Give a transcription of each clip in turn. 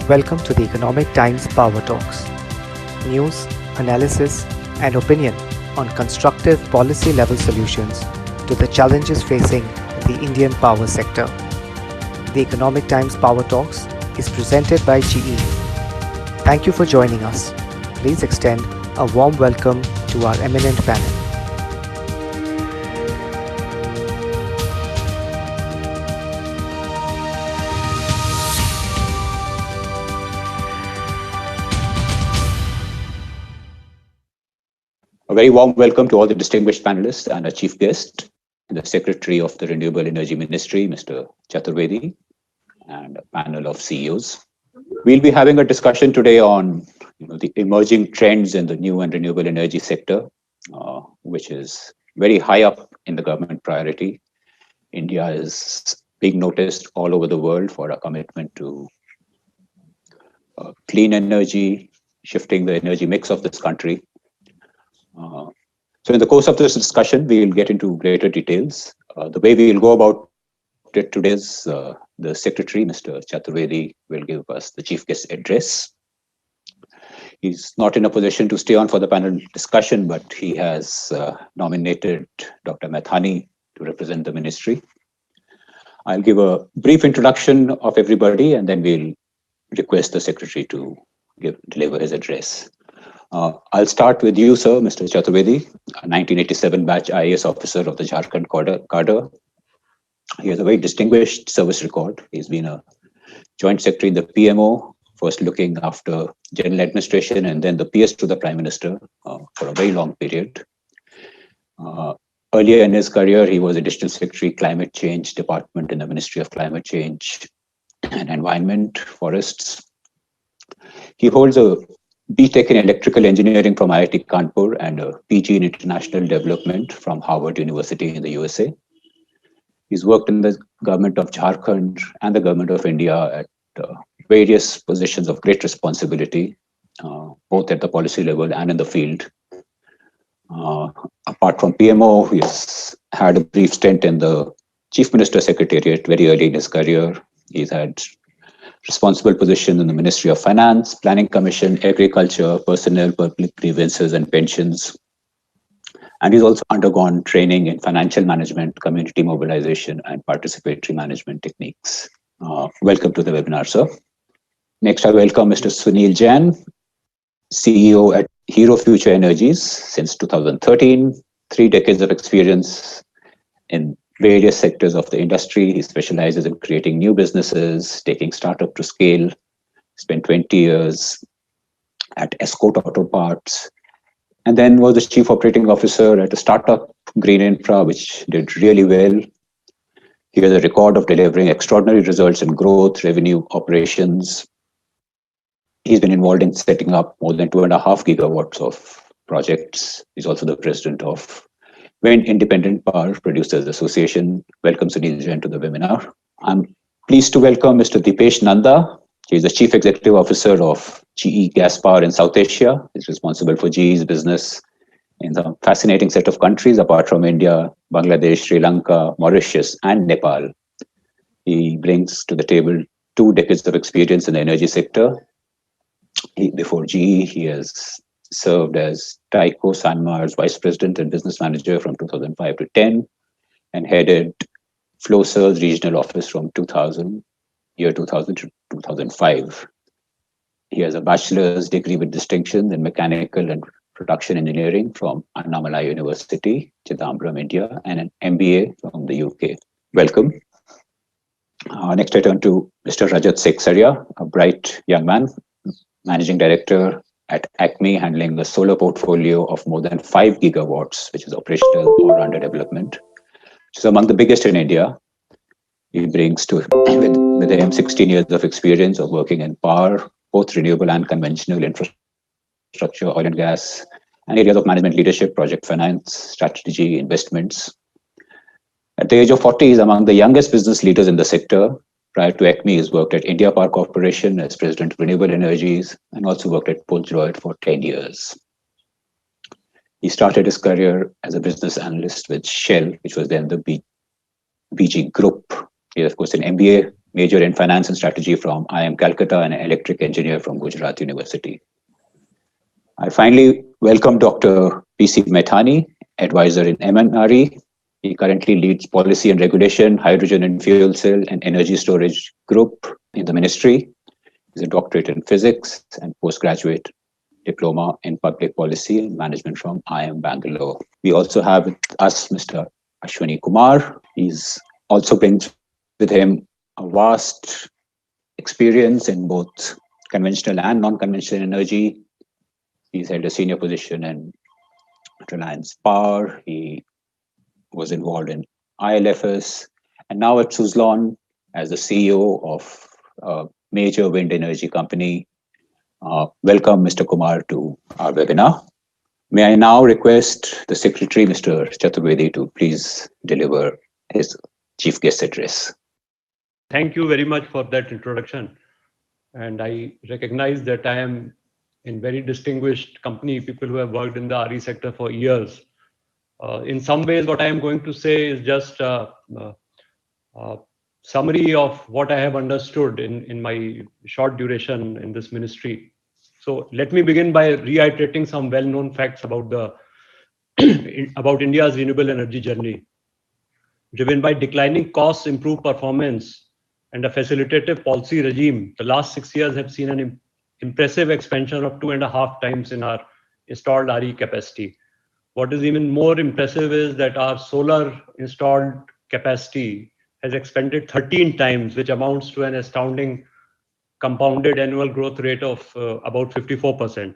Welcome to the Economic Times Power Talks. News, analysis, and opinion on constructive policy level solutions to the challenges facing the Indian power sector. The Economic Times Power Talks is presented by GE. Thank you for joining us. Please extend a warm welcome to our eminent panel. A very warm welcome to all the distinguished panelists and our chief guest, the Secretary of the Renewable Energy Ministry, Mr. Chaturvedi, and a panel of CEOs. We'll be having a discussion today on the emerging trends in the new and renewable energy sector, which is very high up in the government priority. India is being noticed all over the world for our commitment to clean energy, shifting the energy mix of this country. So in the course of this discussion, we will get into greater details. The way we will go about it today is the Secretary, Mr. Chaturvedi, will give us the Chief Guest address. He's not in a position to stay on for the panel discussion, but he has nominated Dr. Mathani to represent the ministry. I'll give a brief introduction of everybody, and then we'll request the Secretary to deliver his address. I'll start with you, sir, Mr. Chaturvedi, a 1987 batch IAS officer of the Jharkhand cadre. He has a very distinguished service record. He's been a joint secretary in the PMO, first looking after general administration and then the PS to the Prime Minister for a very long period. Earlier in his career, he was Additional Secretary, Climate Change Department in the Ministry of Climate Change and Environment, Forests. He holds a BTech in Electrical Engineering from IIT Kanpur and a PG in International Development from Harvard University in the USA. He's worked in the government of Jharkhand and the government of India at various positions of great responsibility, both at the policy level and in the field. Apart from PMO, he's had a brief stint in the Chief Minister's Secretariat very early in his career. He's had responsible position in the Ministry of Finance, Planning Commission, Agriculture, Personnel, Public Grievances and Pensions. And he's also undergone training in financial management, community mobilization, and participatory management techniques. Welcome to the webinar, sir. Next, I welcome Mr. Sunil Jan, CEO at Hero Future Energies since 2013, 3 decades of experience in various sectors of the industry. He specializes in creating new businesses, taking startup to scale. Spent 20 years at Escort Auto Parts, and then was the chief operating officer at a startup, Green Infra, which did really well. He has a record of delivering extraordinary results in growth, revenue, operations. He's been involved in setting up more than 2.5 gigawatts of projects. He's also the president of Wind Independent Power Producers Association. Welcome, Sunil Jan, to the webinar. I'm pleased to welcome Mr. Dipesh Nanda. He is the Chief Executive Officer of GE Gas Power in South Asia. He's responsible for GE's business in a fascinating set of countries, apart from India, Bangladesh, Sri Lanka, Mauritius, and Nepal. He brings to the table 2 decades of experience in the energy sector. Before GE, he has served as Tyco Sanmar's Vice President and Business Manager from 2005 to 10, and headed Flowserve's regional office from 2000 to 2005. He has a bachelor's degree with distinction in mechanical and production engineering from Annamalai University, Chidambaram, India, and an MBA from the UK. Welcome. Next, I turn to Mr. Rajat Seksaria, a bright young man, Managing Director at Acme, handling a solar portfolio of more than 5 gigawatts, which is operational or under development, which is among the biggest in India. He brings to with him 16 years of experience of working in power, both renewable and conventional infrastructure, oil and gas, and areas of management leadership, project finance, strategy, investments. At the age of 40, he's among the youngest business leaders in the sector. Prior to Acme, he's worked at India Power Corporation as President of Renewable Energies and also worked at Pulsroyd for 10 years. He started his career as a business analyst with Shell, which was then the BG Group. He has, of course, an MBA major in finance and strategy from IIM Calcutta, and an electric engineer from Gujarat University. I finally welcome Dr. P.C. Methani, advisor in MNRE. He currently leads policy and regulation, hydrogen and fuel cell, and energy storage group in the ministry. He's a doctorate in physics and postgraduate diploma in public policy and management from IIM Bangalore. We also have with us Mr. Ashwani Kumar. He's also brings with him a vast experience in both conventional and non-conventional energy. He's held a senior position in Reliance Power. He was involved in ILFS, and now at Suzlon as the CEO of a major wind energy company. Welcome, Mr. Kumar, to our webinar. May I now request the Secretary, Mr. Chaturvedi, to please deliver his chief guest address. Thank you very much for that introduction. And I recognize that I am in very distinguished company, people who have worked in the RE sector for years. In some ways, what I am going to say is just a summary of what I have understood in my short duration in this ministry. So let me begin by reiterating some well-known facts about about India's renewable energy journey. Driven by declining costs, improved performance, and a facilitative policy regime, the last 6 years have seen an impressive expansion of 2.5 times in our installed RE capacity. What is even more impressive is that our solar installed capacity has expanded 13 times, which amounts to an astounding compounded annual growth rate of about 54%.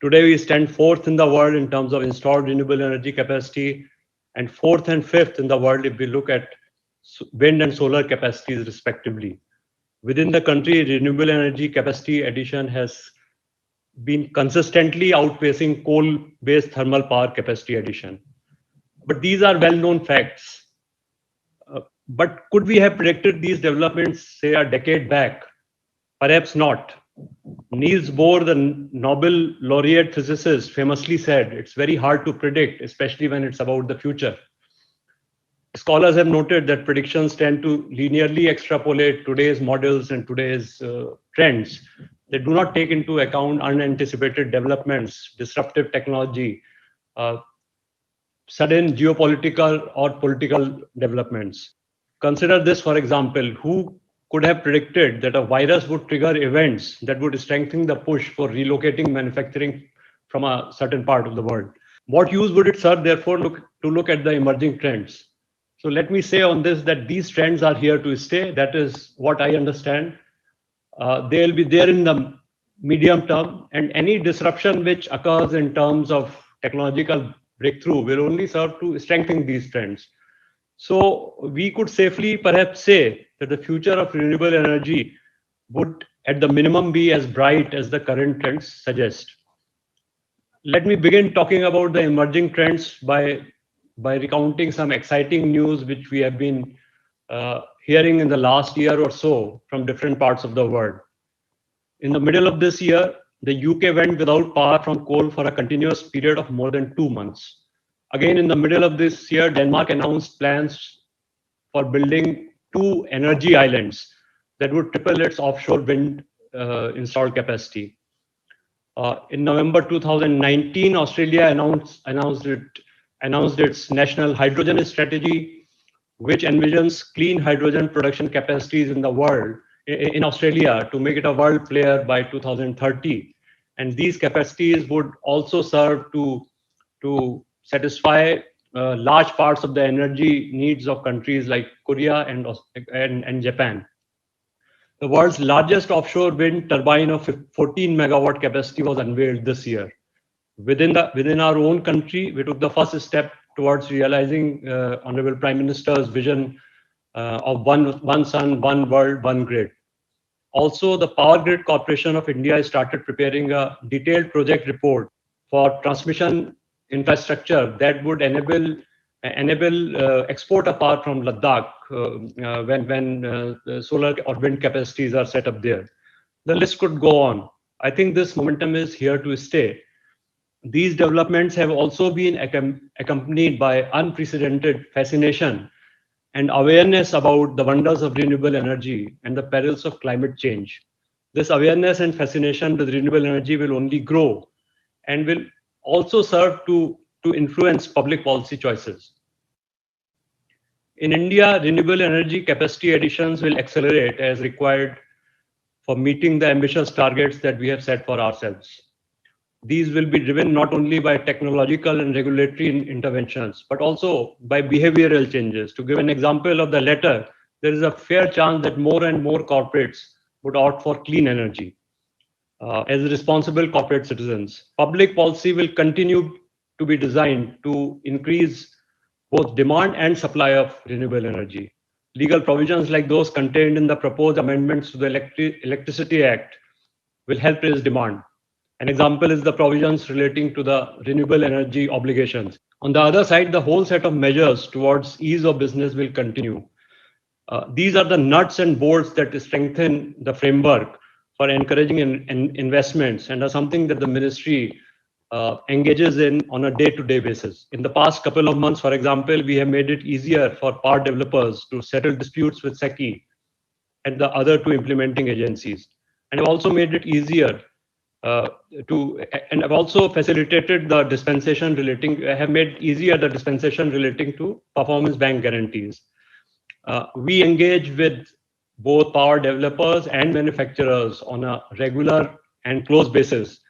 Today, we stand fourth in the world in terms of installed renewable energy capacity, and fourth and fifth in the world if we look at wind and solar capacities respectively. Within the country, renewable energy capacity addition has been consistently outpacing coal-based thermal power capacity addition. But these are well-known facts. But could we have predicted these developments, say, a decade back? Perhaps not. Niels Bohr, the Nobel laureate physicist, famously said, it's very hard to predict, especially when it's about the future. Scholars have noted that predictions tend to linearly extrapolate today's models and today's trends. They do not take into account unanticipated developments, disruptive technology, sudden geopolitical or political developments. Consider this, for example, who could have predicted that a virus would trigger events that would strengthen the push for relocating manufacturing from a certain part of the world? What use would it serve, therefore, to look at the emerging trends? So let me say on this that these trends are here to stay. That is what I understand. They'll be there in the medium term, and any disruption which occurs in terms of technological breakthrough will only serve to strengthen these trends. So we could safely perhaps say that the future of renewable energy would at the minimum be as bright as the current trends suggest. Let me begin talking about the emerging trends by recounting some exciting news which we have been hearing in the last year or so from different parts of the world. In the middle of this year, the UK went without power from coal for a continuous period of more than 2 months. Again, in the middle of this year, Denmark announced plans for building 2 energy islands that would triple its offshore wind installed capacity. In November 2019, Australia announced its national hydrogen strategy, which envisions clean hydrogen production capacities in the world, in Australia, to make it a world player by 2030. And these capacities would also serve to satisfy large parts of the energy needs of countries like Korea and Japan. The world's largest offshore wind turbine of 14 megawatt capacity was unveiled this year. Within our own country, we took the first step towards realizing Honorable Prime Minister's vision of one sun, one world, one grid. Also, the Power Grid Corporation of India started preparing a detailed project report for transmission infrastructure that would enable export of power from Ladakh when solar or wind capacities are set up there. The list could go on. I think this momentum is here to stay. These developments have also been accompanied by unprecedented fascination and awareness about the wonders of renewable energy and the perils of climate change. This awareness and fascination with renewable energy will only grow and will also serve to influence public policy choices. In India, renewable energy capacity additions will accelerate as required for meeting the ambitious targets that we have set for ourselves. These will be driven not only by technological and regulatory interventions, but also by behavioral changes. To give an example of the latter, there is a fair chance that more and more corporates would opt for clean energy. As responsible corporate citizens, public policy will continue to be designed to increase both demand and supply of renewable energy. Legal provisions like those contained in the proposed amendments to the Electricity Act will help raise demand. An example is the provisions relating to the renewable energy obligations. On the other side, the whole set of measures towards ease of business will continue. These are the nuts and bolts that strengthen the framework for encouraging investments and are something that the ministry engages in on a day-to-day basis. In the past couple of months, for example, we have made it easier for power developers to settle disputes with SECI and the other two implementing agencies. And have also made it easier and have also facilitated the dispensation relating, have made easier the dispensation relating to performance bank guarantees. We engage with both power developers and manufacturers on a regular and close basis.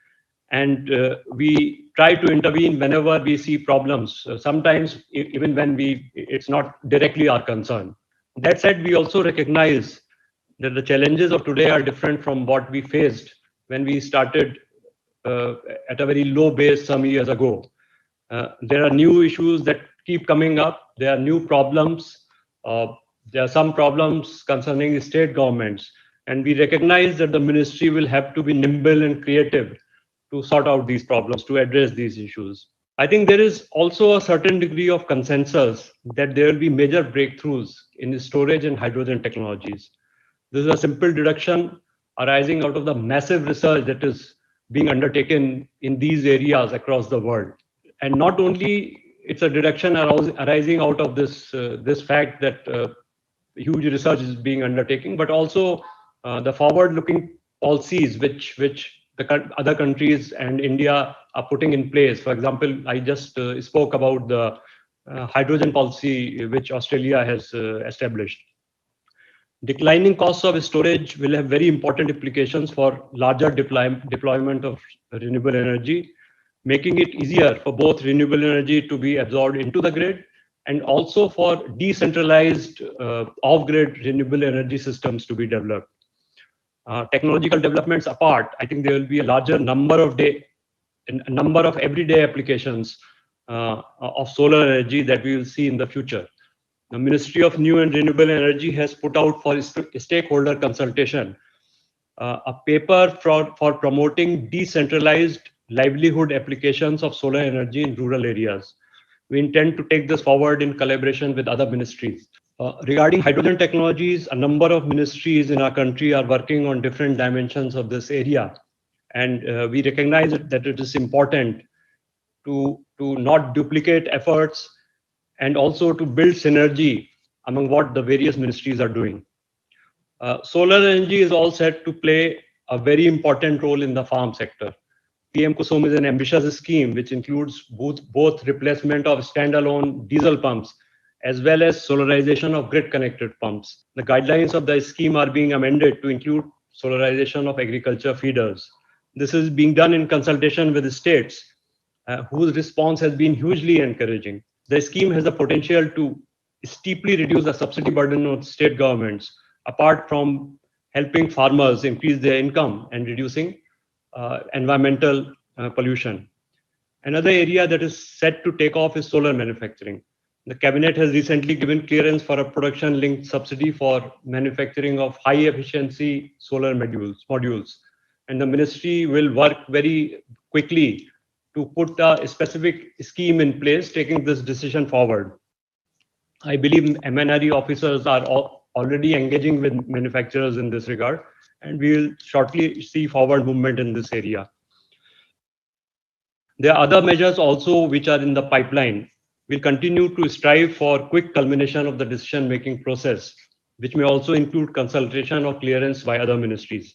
And we try to intervene whenever we see problems, sometimes even when it's not directly our concern. That said, we also recognize that the challenges of today are different from what we faced when we started at a very low base some years ago. There are new issues that keep coming up. There are new problems. There are some problems concerning the state governments. And we recognize that the ministry will have to be nimble and creative to sort out these problems, to address these issues. I think there is also a certain degree of consensus that there will be major breakthroughs in the storage and hydrogen technologies. This is a simple deduction arising out of the massive research that is being undertaken in these areas across the world. And not only it's a deduction arising out of this fact that huge research is being undertaken, but also the forward-looking policies which the other countries and India are putting in place. For example, I just spoke about the hydrogen policy which Australia has established. Declining costs of storage will have very important implications for larger deployment of renewable energy, making it easier for both renewable energy to be absorbed into the grid and also for decentralized off-grid renewable energy systems to be developed. Technological developments apart, I think there will be a larger number of everyday applications of solar energy that we will see in the future. The Ministry of New and Renewable Energy has put out for stakeholder consultation a paper for promoting decentralized livelihood applications of solar energy in rural areas. We intend to take this forward in collaboration with other ministries. Regarding hydrogen technologies, a number of ministries in our country are working on different dimensions of this area. And we recognize that it is important to not duplicate efforts and also to build synergy among what the various ministries are doing. Solar energy is all set to play a very important role in the farm sector. PM Kusum is an ambitious scheme which includes both replacement of standalone diesel pumps as well as solarization of grid-connected pumps. The guidelines of the scheme are being amended to include solarization of agriculture feeders. This is being done in consultation with the states, whose response has been hugely encouraging. The scheme has the potential to steeply reduce the subsidy burden on state governments, apart from helping farmers increase their income and reducing environmental pollution. Another area that is set to take off is solar manufacturing. The cabinet has recently given clearance for a production-linked subsidy for manufacturing of high-efficiency solar modules. And the ministry will work very quickly to put a specific scheme in place, taking this decision forward. I believe MNRE officers are already engaging with manufacturers in this regard, and we will shortly see forward movement in this area. There are other measures also which are in the pipeline. We'll continue to strive for quick culmination of the decision-making process, which may also include consultation or clearance by other ministries.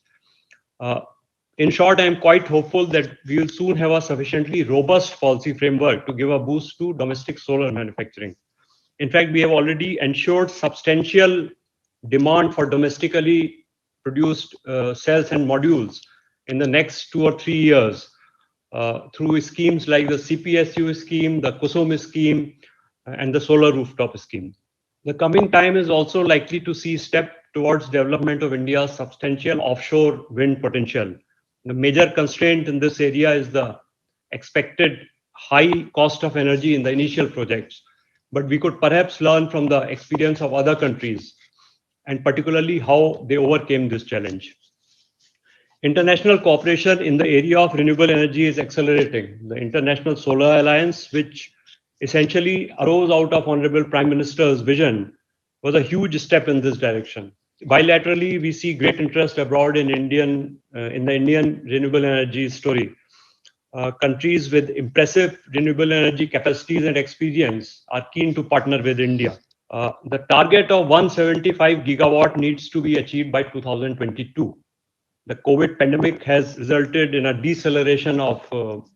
In short, I am quite hopeful that we will soon have a sufficiently robust policy framework to give a boost to domestic solar manufacturing. In fact, we have already ensured substantial demand for domestically produced cells and modules in the next 2 or 3 years through schemes like the CPSU scheme, the Kusum scheme, and the solar rooftop scheme. The coming time is also likely to see step towards development of India's substantial offshore wind potential. The major constraint in this area is the expected high cost of energy in the initial projects, but we could perhaps learn from the experience of other countries and particularly how they overcame this challenge. International cooperation in the area of renewable energy is accelerating. The International Solar Alliance, which essentially arose out of Honorable Prime Minister's vision, was a huge step in this direction. Bilaterally, we see great interest abroad in the Indian renewable energy story. Countries with impressive renewable energy capacities and experience are keen to partner with India. The target of 175 gigawatt needs to be achieved by 2022. The COVID pandemic has resulted in a deceleration of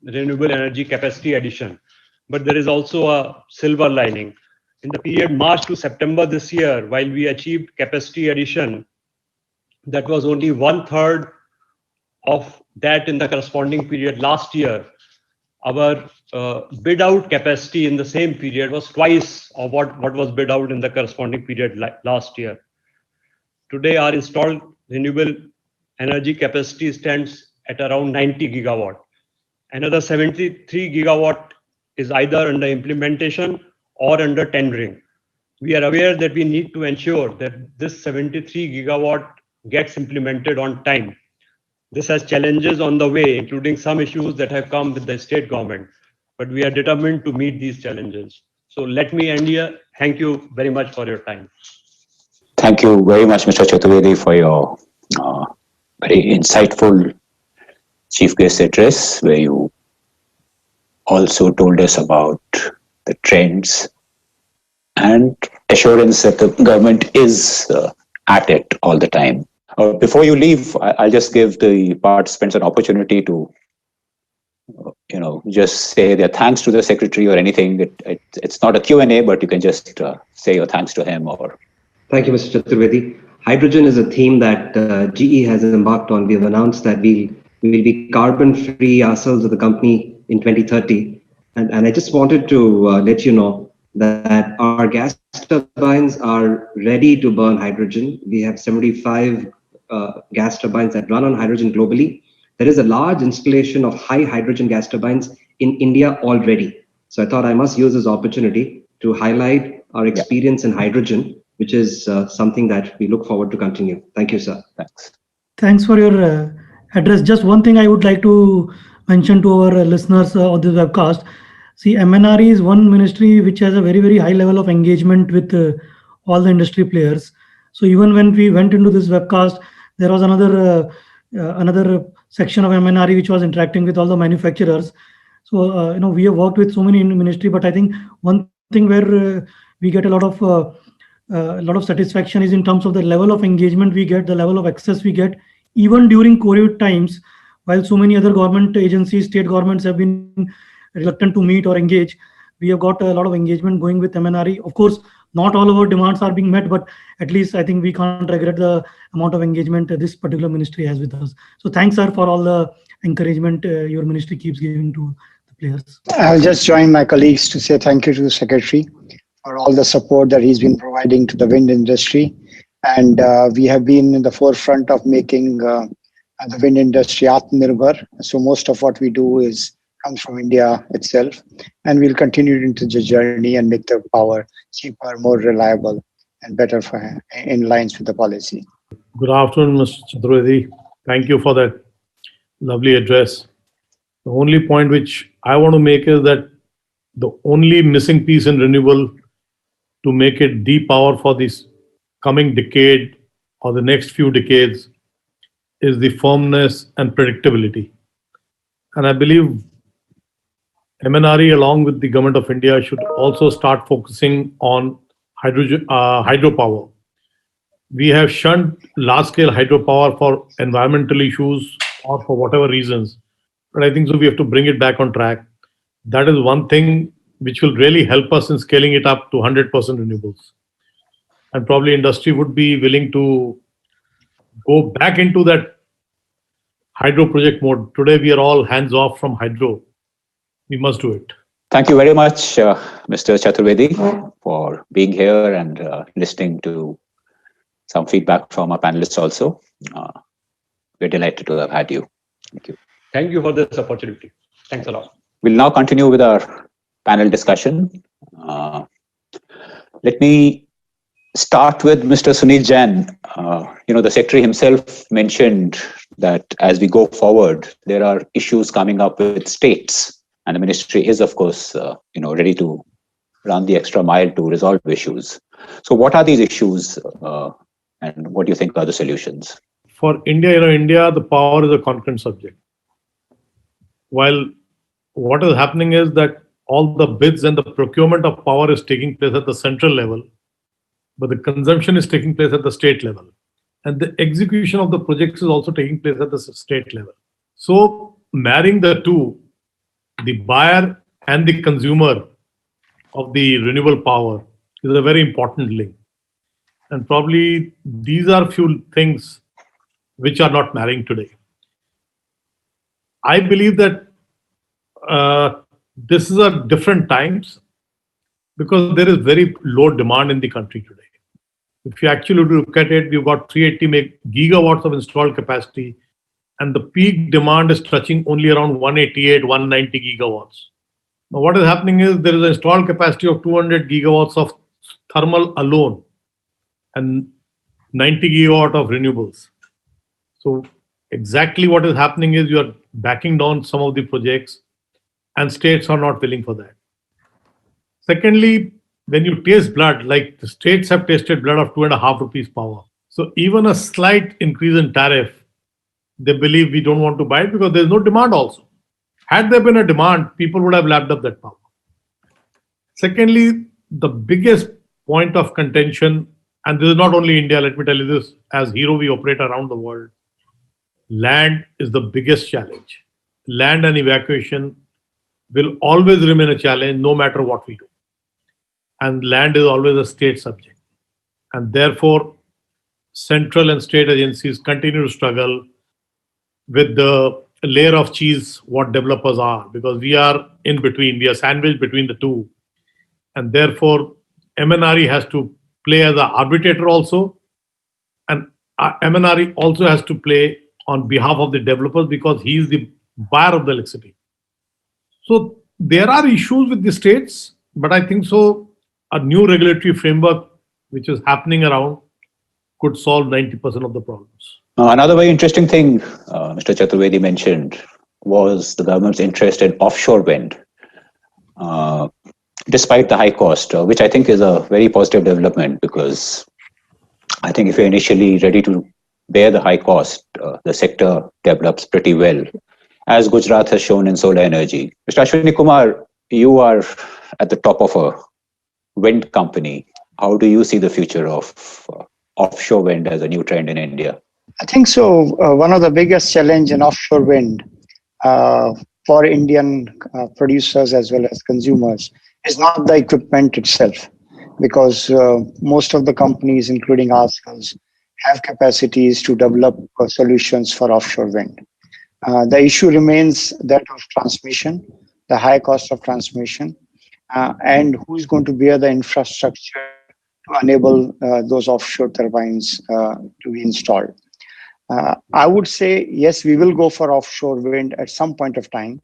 renewable energy capacity addition, but there is also a silver lining. In the period March to September this year, while we achieved capacity addition, that was only 1/3 of that in the corresponding period last year. Our bid out capacity in the same period was twice of what was bid out in the corresponding period last year. Today, our installed renewable energy capacity stands at around 90 gigawatt. Another 73 gigawatt is either under implementation or under tendering. We are aware that we need to ensure that this 73 gigawatt gets implemented on time. This has challenges on the way, including some issues that have come with the state government, but we are determined to meet these challenges. So let me end here. Thank you very much for your time. Thank you very much, Mr. Chaturvedi, for your very insightful chief guest address, where you also told us about the trends and assurance that the government is at it all the time. Before you leave, I'll just give the participants an opportunity to, just say their thanks to the secretary or anything. It's not a Q&A, but you can just say your thanks to him. Or Thank you, Mr. Chaturvedi. Hydrogen is a theme that GE has embarked on. We have announced that we will be carbon-free ourselves as a company in 2030. And I just wanted to let you know that our gas turbines are ready to burn hydrogen. We have 75 gas turbines that run on hydrogen globally. There is a large installation of high hydrogen gas turbines in India already. So I thought I must use this opportunity to highlight our experience in hydrogen, which is something that we look forward to continue. Thank you, sir. Thanks. Thanks for your address. Just one thing I would like to mention to our listeners on this webcast. See, MNRE is one ministry which has a very, very high level of engagement with all the industry players. So even when we went into this webcast, there was another section of MNRE which was interacting with all the manufacturers. So we have worked with so many in the ministry, but I think one thing where we get a lot of satisfaction is in terms of the level of engagement we get, the level of access we get, even during COVID times, while so many other government agencies, state governments have been reluctant to meet or engage. We have got a lot of engagement going with MNRE. Of course, not all of our demands are being met, but at least I think we can't regret the amount of engagement this particular ministry has with us. So thanks, sir, for all the encouragement your ministry keeps giving to the players. I'll just join my colleagues to say thank you to the secretary for all the support that he's been providing to the wind industry. And we have been in the forefront of making the wind industry Atmanirbhar. So most of what we do comes from India itself. And we'll continue into the journey and make the power cheaper, more reliable, and better in lines with the policy. Good afternoon, Mr. Chaturvedi. Thank you for that lovely address. The only point which I want to make is that the only missing piece in renewable to make it the power for this coming decade or the next few decades is the firmness and predictability. And I believe MNRE along with the government of India should also start focusing on hydropower. We have shunned large-scale hydropower for environmental issues or for whatever reasons. But I think so we have to bring it back on track. That is one thing which will really help us in scaling it up to 100% renewables. And probably industry would be willing to go back into that hydro project mode. Today we are all hands off from hydro. We must do it. Thank you very much, Mr. Chaturvedi, for being here and listening to some feedback from our panelists also. We're delighted to have had you. Thank you. Thank you for this opportunity. Thanks a lot. We'll now continue with our panel discussion. Let me start with Mr. Sunil Jan. The Secretary himself mentioned that as we go forward, there are issues coming up with states. And the ministry is, of course, ready to run the extra mile to resolve issues. So what are these issues and what do you think are the solutions? For India, India, the power is a concurrent subject. While what is happening is that all the bids and the procurement of power is taking place at the central level, but the consumption is taking place at the state level. And the execution of the projects is also taking place at the state level. So marrying the two, the buyer and the consumer of the renewable power is a very important link. And probably these are few things which are not marrying today. I believe that this is a different times because there is very low demand in the country today. If you actually look at it, we've got 380 gigawatts of installed capacity, and the peak demand is touching only around 188, 190 gigawatts. Now, what is happening is there is an installed capacity of 200 gigawatts of thermal alone and 90 gigawatt of renewables. So exactly what is happening is you are backing down some of the projects and states are not willing for that. Secondly, when you taste blood, like the states have tasted blood of 2.5 rupees power. So even a slight increase in tariff, they believe we don't want to buy it because there's no demand also. Had there been a demand, people would have lapped up that power. Secondly, the biggest point of contention, and this is not only India, let me tell you this, as Hero we operate around the world, land is the biggest challenge. Land and evacuation will always remain a challenge no matter what we do. And land is always a state subject. And therefore, central and state agencies continue to struggle with the layer of cheese what developers are, because we are in between, we are sandwiched between the two. And therefore, MNRE has to play as an arbitrator also, and MNRE also has to play on behalf of the developers because he is the buyer of the electricity. So there are issues with the states, but I think so a new regulatory framework which is happening around could solve 90% of the problems. Another very interesting thing Mr. Chaturvedi mentioned was the government's interest in offshore wind, despite the high cost, which I think is a very positive development, because I think if you're initially ready to bear the high cost, the sector develops pretty well, as Gujarat has shown in solar energy. Mr. Ashwini Kumar, you are at the top of a wind company. How do you see the future of offshore wind as a new trend in India? I think so. One of the biggest challenge in offshore wind for Indian producers as well as consumers is not the equipment itself, because most of the companies, including ourselves, have capacities to develop solutions for offshore wind. The issue remains that of transmission, the high cost of transmission, and who is going to bear the infrastructure to enable those offshore turbines to be installed. I would say, yes, we will go for offshore wind at some point of time,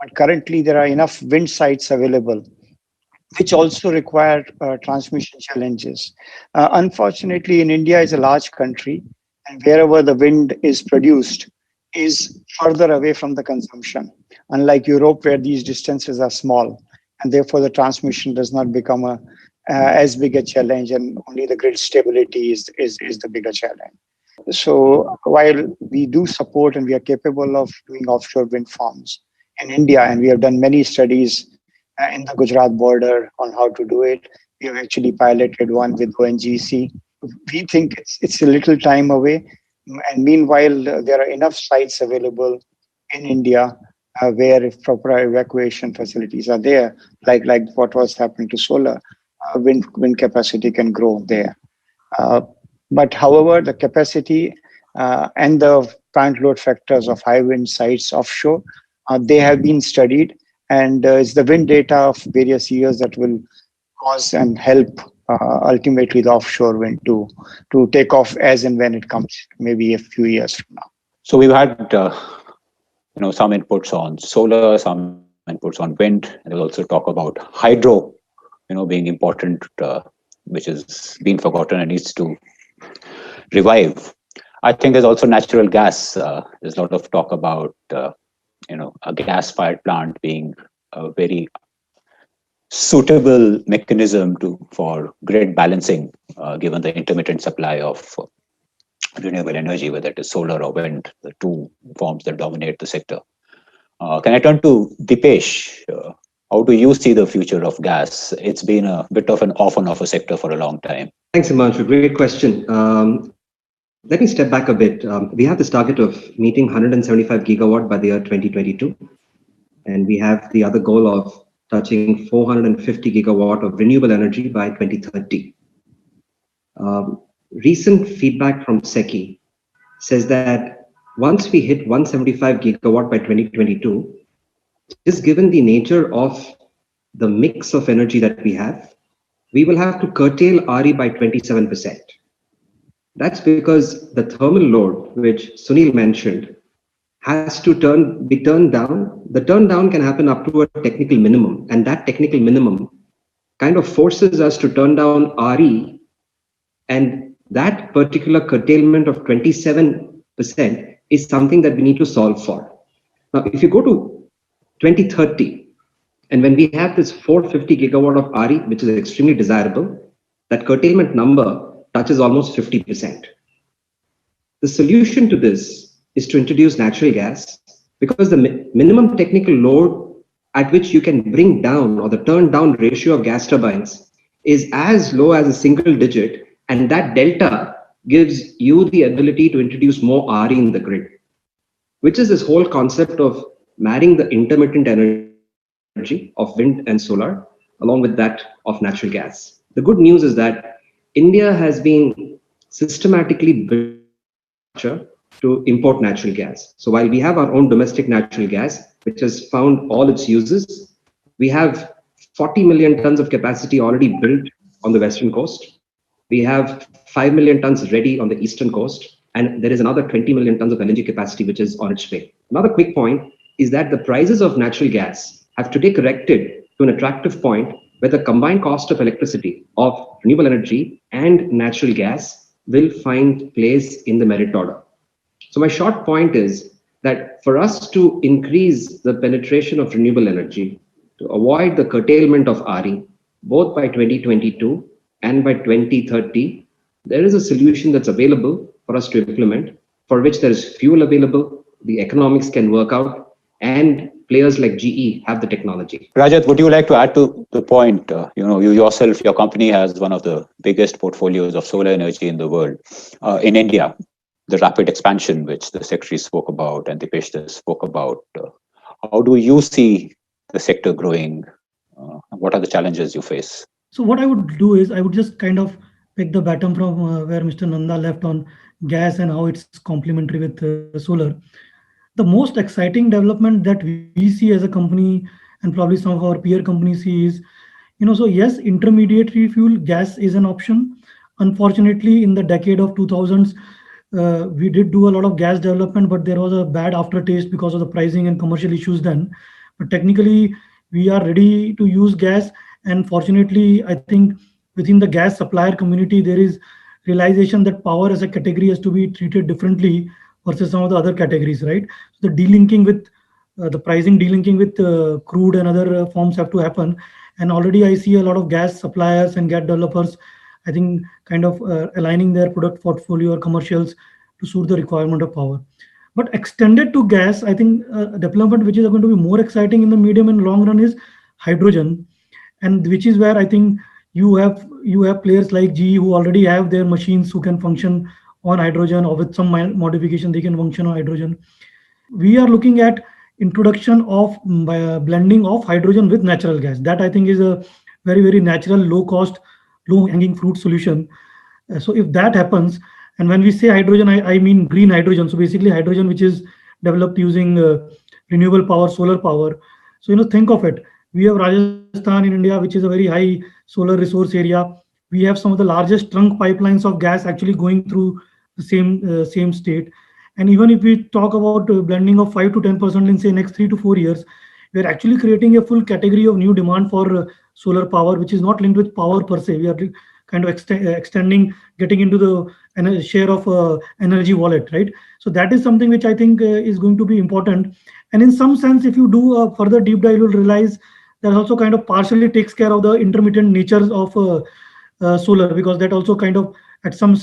but currently there are enough wind sites available, which also require transmission challenges. Unfortunately, in India is a large country, and wherever the wind is produced is further away from the consumption, unlike Europe, where these distances are small, and therefore the transmission does not become as big a challenge, and only the grid stability is the bigger challenge. So while we do support and we are capable of doing offshore wind farms, in India, and we have done many studies in the Gujarat border on how to do it. We have actually piloted one with ONGC. We think it's a little time away, and meanwhile, there are enough sites available in India where if proper evacuation facilities are there, like what was happening to solar, wind capacity can grow there. But however, the capacity and the plant load factors of high wind sites offshore, they have been studied, and it's the wind data of various years that will cause and help ultimately the offshore wind to take off as and when it comes, maybe a few years from now. So we've had some inputs on solar, some inputs on wind, and we'll also talk about hydro, being important, which has been forgotten and needs to revive. I think there's also natural gas. There's a lot of talk about a gas-fired plant being a very suitable mechanism for grid balancing, given the intermittent supply of renewable energy, whether it is solar or wind, the two forms that dominate the sector. Can I turn to Dipesh? How do you see the future of gas? It's been a bit of an off and off a sector for a long time. Thanks, Himanshu. Great question. Let me step back a bit. We have this target of meeting 175 gigawatt by the year 2022. And we have the other goal of touching 450 gigawatt of renewable energy by 2030. Recent feedback from SECI says that once we hit 175 gigawatt by 2022, just given the nature of the mix of energy that we have, we will have to curtail RE by 27%. That's because the thermal load, which Sunil mentioned, has to be turned down. The turn down can happen up to a technical minimum, and that technical minimum kind of forces us to turn down RE, and that particular curtailment of 27% is something that we need to solve for. Now, if you go to 2030, and when we have this 450 gigawatt of RE, which is extremely desirable, that curtailment number touches almost 50%. The solution to this is to introduce natural gas, because the minimum technical load at which you can bring down, or the turn down ratio of gas turbines, is as low as a single digit, and that delta gives you the ability to introduce more RE in the grid, which is this whole concept of marrying the intermittent energy of wind and solar along with that of natural gas. The good news is that India has been systematically built to import natural gas. So while we have our own domestic natural gas, which has found all its uses, we have 40 million tons of capacity already built on the western coast. We have 5 million tons ready on the eastern coast, and there is another 20 million tons of LNG capacity which is on its way. Another quick point is that the prices of natural gas have today corrected to an attractive point where the combined cost of electricity of renewable energy and natural gas will find place in the merit order. So my short point is that for us to increase the penetration of renewable energy, to avoid the curtailment of RE, both by 2022 and by 2030, there is a solution that's available for us to implement, for which there is fuel available, the economics can work out, and players like GE have the technology. Rajat, would you like to add to the point? You yourself, your company has one of the biggest portfolios of solar energy in the world. In India, the rapid expansion, which the secretary spoke about and Dipesh spoke about, how do you see the sector growing? What are the challenges you face? So what I would do is I would just kind of pick the baton from where Mr. Nanda left on gas and how it's complementary with solar. The most exciting development that we see as a company, and probably some of our peer companies see, is, so yes, intermediary fuel gas is an option. Unfortunately, in the decade of 2000s, we did do a lot of gas development, but there was a bad aftertaste because of the pricing and commercial issues then. But technically, we are ready to use gas. And fortunately, I think within the gas supplier community, there is realization that power as a category has to be treated differently versus some of the other categories, right? So the delinking with the pricing, delinking with crude and other forms have to happen. And already I see a lot of gas suppliers and gas developers, I think, kind of aligning their product portfolio or commercials to suit the requirement of power. But extended to gas, I think development which is going to be more exciting in the medium and long run is hydrogen, and which is where I think you have players like GE who already have their machines who can function on hydrogen, or with some modification they can function on hydrogen. We are looking at introduction of blending of hydrogen with natural gas. That I think is a very natural, low cost, low hanging fruit solution. So if that happens, and when we say hydrogen, I mean green hydrogen. So basically hydrogen which is developed using renewable power, solar power. So think of it. We have Rajasthan in India, which is a very high solar resource area. We have some of the largest trunk pipelines of gas actually going through the same state. And even if we talk about blending of 5 to 10% in say next 3 to 4 years, we are actually creating a full category of new demand for solar power, which is not linked with power per se. We are kind of extending, getting into the share of energy wallet, right? So that is something which I think is going to be important. And in some sense, if you do a further deep dive, you'll realize that also kind of partially takes care of the intermittent natures of solar, because that also kind of at some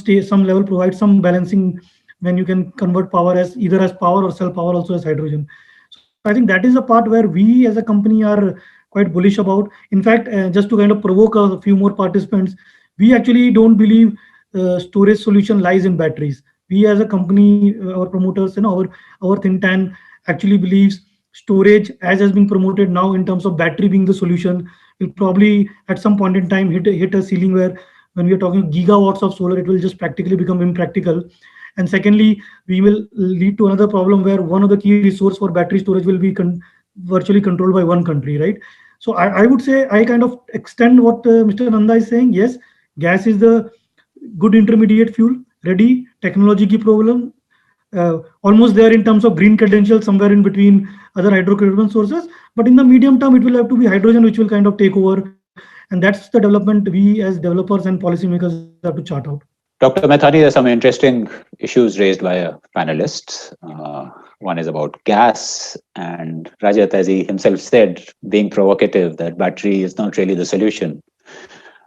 level provides some balancing when you can convert power as either as power or sell power also as hydrogen. So I think that is a part where we as a company are quite bullish about. In fact, just to kind of provoke a few more participants, we actually don't believe storage solution lies in batteries. We as a company, our promoters, our think tank actually believes storage, as has been promoted now in terms of battery being the solution, will probably at some point in time hit a ceiling where when we are talking gigawatts of solar, it will just practically become impractical. And secondly, we will lead to another problem where one of the key resource for battery storage will be virtually controlled by one country, right? So I would say I kind of extend what Mr. Nanda is saying. Yes, gas is the good intermediate fuel, ready, technology ki problem, almost there in terms of green credentials, somewhere in between other hydrocarbon sources. But in the medium term, it will have to be hydrogen which will kind of take over. And that's the development we as developers and policymakers have to chart out. Dr. Methani, there are some interesting issues raised by panelists. One is about gas, and Rajat, as he himself said, being provocative, that battery is not really the solution.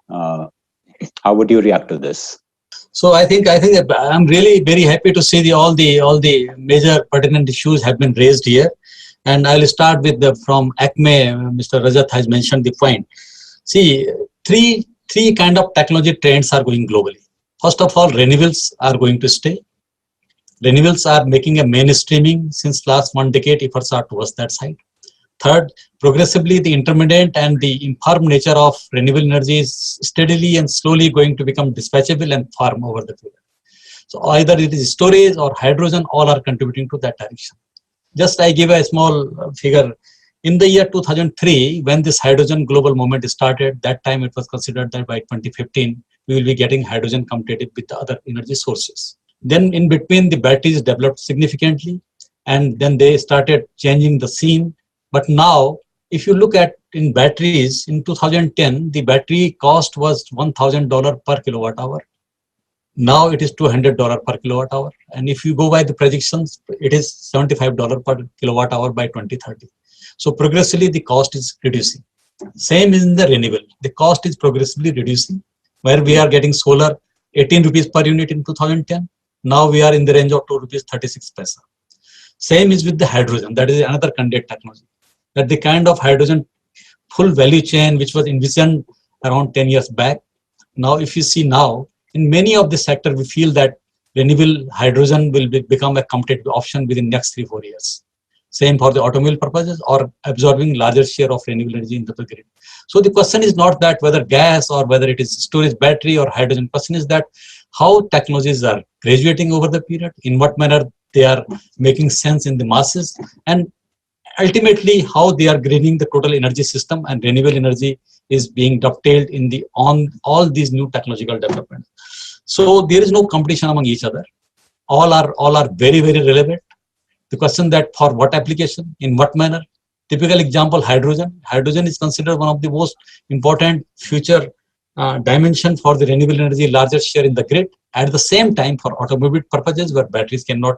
How would you react to this? So I think I'm really very happy to see all the major pertinent issues have been raised here, and I'll start with from ACME. Mr. Rajat has mentioned the point. See, three kind of technology trends are going globally. First of all, renewables are going to stay. Renewables are making a mainstreaming since last 1 decade. Efforts are towards that side. Third, progressively the intermittent and the informed nature of renewable energy is steadily and slowly going to become dispatchable and firm over the period. So either it is storage or hydrogen, all are contributing to that direction. Just I give a small figure. In the year 2003, when this hydrogen global movement started, that time it was considered that by 2015, we will be getting hydrogen competitive with the other energy sources. Then in between, the batteries developed significantly, and then they started changing the scene. But now, if you look at in batteries, in 2010, the battery cost was $1,000 per kilowatt hour. Now it is $200 per kilowatt hour. And if you go by the predictions, it is $75 per kilowatt hour by 2030. So progressively, the cost is reducing. Same is in the renewable. The cost is progressively reducing, where we are getting solar 18 rupees per unit in 2010. Now we are in the range of 2 rupees 36 paisa. Same is with the hydrogen. That is another candidate technology. That the kind of hydrogen full value chain which was envisioned around 10 years back. Now, if you see now, in many of the sector, we feel that renewable hydrogen will become a competitive option within next 3-4 years. Same for the automobile purposes or absorbing larger share of renewable energy into the grid. So the question is not that whether gas or whether it is storage battery or hydrogen. Question is that how technologies are graduating over the period, in what manner they are making sense in the masses, and ultimately how they are greening the total energy system, and renewable energy is being dovetailed in on all these new technological developments. So there is no competition among each other. All are very, very relevant. The question that for what application, in what manner. Typical example, hydrogen. Hydrogen is considered one of the most important future dimension for the renewable energy, larger share in the grid. At the same time, for automobile purposes, where batteries cannot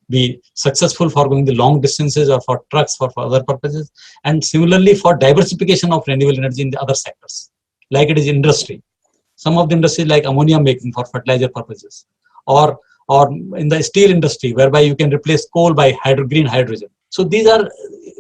be successful for going the long distances or for trucks or for other purposes. And similarly, for diversification of renewable energy in the other sectors, like it is industry. Some of the industries like ammonia making for fertilizer purposes, or or in the steel industry, whereby you can replace coal by green hydrogen. So these are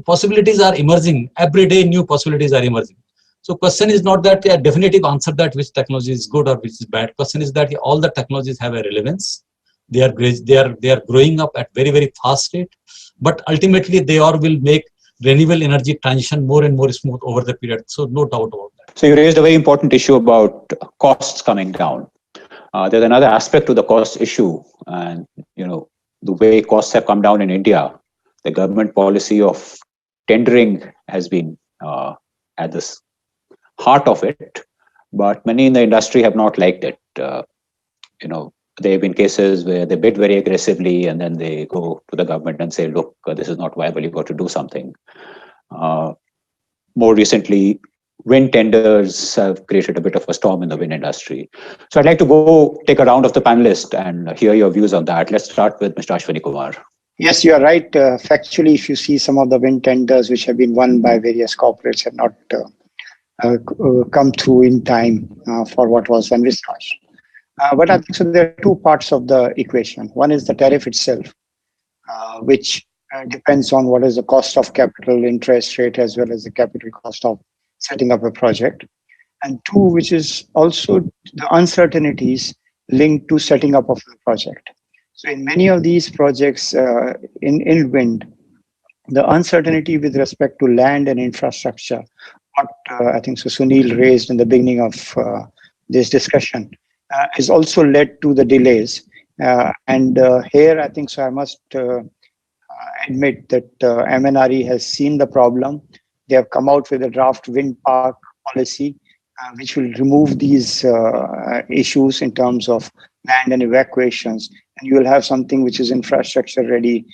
possibilities are emerging. Every day new possibilities are emerging. So question is not that a definitive answer that which technology is good or which is bad. Question is that all the technologies have a relevance. They are growing up at very, very fast rate, but ultimately they all will make renewable energy transition more and more smooth over the period. So no doubt about that. So you raised a very important issue about costs coming down. There's another aspect to the cost issue, and the way costs have come down in India. The government policy of tendering has been at this heart of it, but many in the industry have not liked it. There have been cases where they bid very aggressively and then they go to the government and say, look, this is not viable, you've got to do something. More recently, wind tenders have created a bit of a storm in the wind industry. So I'd like to go take a round of the panelists and hear your views on that. Let's start with Mr. Ashwani Kumar. Yes, you are right. Factually, if you see some of the wind tenders which have been won by various corporates have not come through in time for what was envisaged. But I think so there are two parts of the equation. One is the tariff itself, which depends on what is the cost of capital, interest rate, as well as the capital cost of setting up a project. And two, which is also the uncertainties linked to setting up of the project. So in many of these projects in wind, the uncertainty with respect to land and infrastructure, what I think so Sunil raised in the beginning of this discussion, has also led to the delays. And here I think so I must admit that MNRE has seen the problem. They have come out with a draft wind park policy, which will remove these issues in terms of land and evacuations. And you will have something which is infrastructure ready,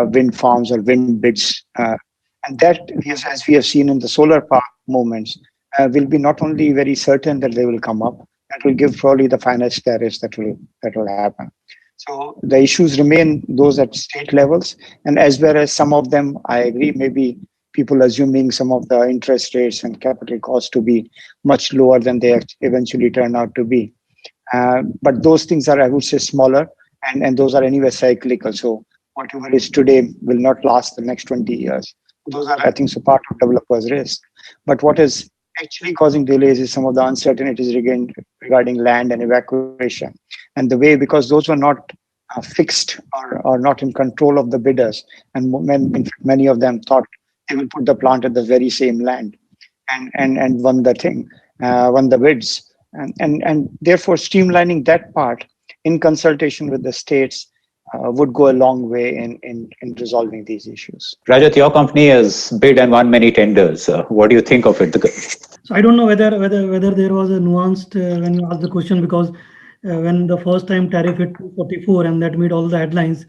wind farms or wind bids. And that, as we have seen in the solar park movements, will be not only very certain that they will come up, that will give probably the finest tariffs that will happen. So the issues remain those at state levels, and as well as some of them, I agree, maybe people assuming some of the interest rates and capital costs to be much lower than they eventually turn out to be. But those things are, I would say, smaller, and those are anyway cyclical. So whatever is today will not last the next 20 years. Those are, I think, so part of developers' risk. But what is actually causing delays is some of the uncertainties regarding land and evacuation. And the way, because those were not fixed or not in control of the bidders, and many of them thought they will put the plant at the very same land and won the thing, won the bids. And therefore, streamlining that part in consultation with the states would go a long way in resolving these issues. Rajat, your company has bid and won many tenders. What do you think of it? So I don't know whether there was a nuanced when you asked the question, because when the first time tariff hit 244 and that made all the headlines,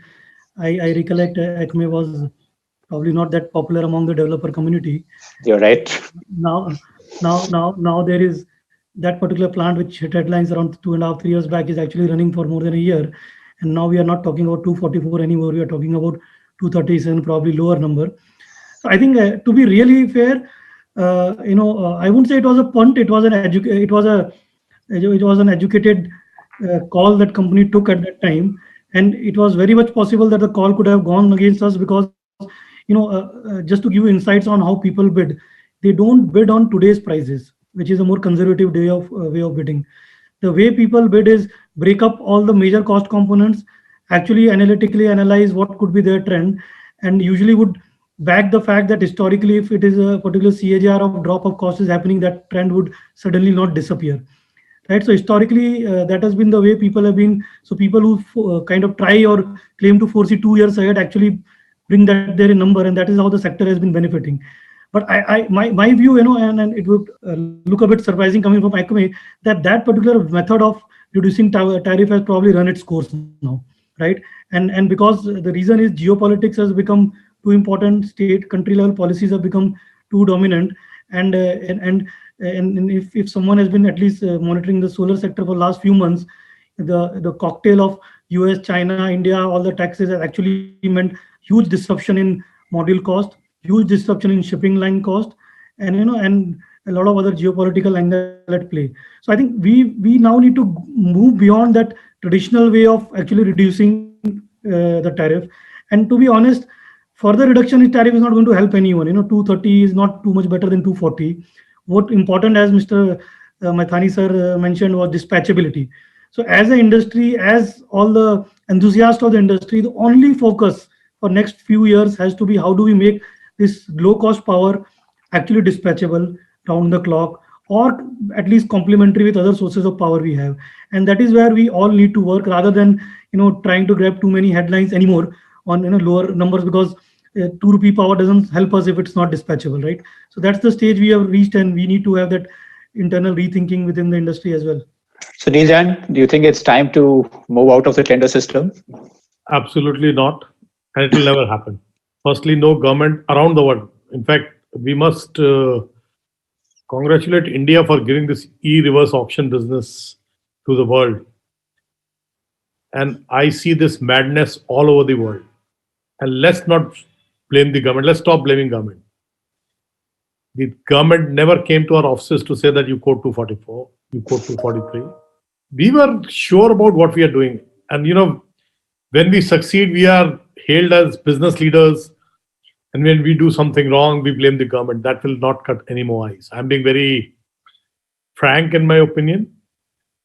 I recollect ACME was probably not that popular among the developer community. You're right. Now there is that particular plant which hit headlines around 2.5-3 years back is actually running for more than a year. And now we are not talking about 244 anymore. We are talking about 237, probably lower number. So I think to be really fair, I wouldn't say it was a punt. It was an educated call that company took at that time, and it was very much possible that the call could have gone against us because, just to give you insights on how people bid, they don't bid on today's prices, which is a more conservative way of bidding. The way people bid is break up all the major cost components, actually analytically analyze what could be their trend, and usually would back the fact that historically, if it is a particular CAGR of drop of cost is happening, that trend would suddenly not disappear. Right. So historically, that has been the way people have been. So people who kind of try or claim to foresee 2 years ahead actually bring that there in number, and that is how the sector has been benefiting. But my view, and it would look a bit surprising coming from ACME, that particular method of reducing tariff has probably run its course now, right? And because the reason is geopolitics has become too important, state country level policies have become too dominant, and if someone has been at least monitoring the solar sector for the last few months, the cocktail of US, China, India, all the taxes has actually meant huge disruption in module cost, huge disruption in shipping line cost, and a lot of other geopolitical angle at play. So I think we now need to move beyond that traditional way of actually reducing the tariff. And to be honest, further reduction in tariff is not going to help anyone. 230 is not too much better than 240. What important, as Mr. Maithani sir mentioned, was dispatchability. So as an industry, as all the enthusiasts of the industry, the only focus for next few years has to be how do we make this low cost power actually dispatchable round the clock, or at least complementary with other sources of power we have. And that is where we all need to work, rather than trying to grab too many headlines anymore on lower numbers, because 2 rupee power doesn't help us if it's not dispatchable, right? So that's the stage we have reached, and we need to have that internal rethinking within the industry as well. Sunil Jan, do you think it's time to move out of the tender system? Absolutely not. And it will never happen. Firstly, no government around the world. In fact, we must congratulate India for giving this e-reverse auction business to the world. And I see this madness all over the world. And let's not blame the government. Let's stop blaming government. The government never came to our offices to say that you quote 244, you quote 243. We were sure about what we are doing. And when we succeed, we are hailed as business leaders. And when we do something wrong, we blame the government. That will not cut any more eyes. I'm being very frank in my opinion.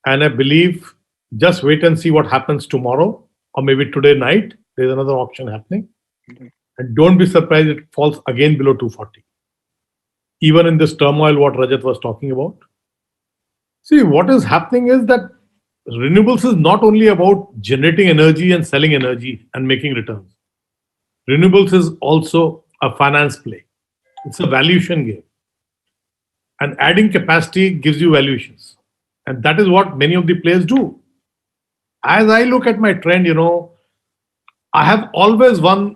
And I believe just wait and see what happens tomorrow, or maybe today night. There's another auction happening. And don't be surprised if it falls again below 240. Even in this turmoil, what Rajat was talking about. See, what is happening is that renewables is not only about generating energy and selling energy and making returns. Renewables is also a finance play. It's a valuation game. And adding capacity gives you valuations. And that is what many of the players do. As I look at my trend, I have always won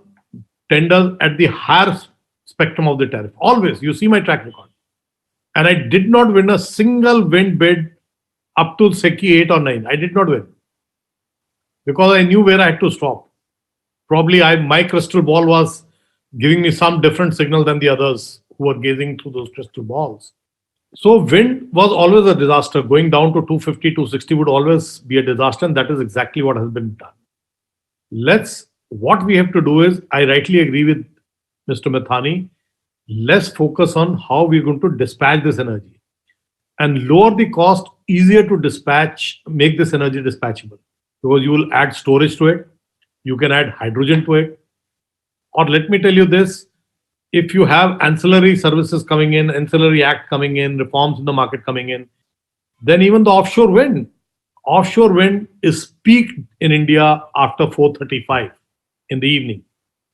tenders at the higher spectrum of the tariff. Always. You see my track record. And I did not win a single wind bid up to SECI 8 or 9. I did not win. Because I knew where I had to stop. Probably my crystal ball was giving me some different signal than the others who were gazing through those crystal balls. So wind was always a disaster. Going down to 250, 260 would always be a disaster, and that is exactly what has been done. What we have to do is, I rightly agree with Mr. Maithani, let's focus on how we're going to dispatch this energy and lower the cost, easier to dispatch, make this energy dispatchable. Because you will add storage to it, you can add hydrogen to it. Or let me tell you this, if you have ancillary services coming in, ancillary act coming in, reforms in the market coming in, then even the offshore wind is peaked in India after 4:35 in the evening.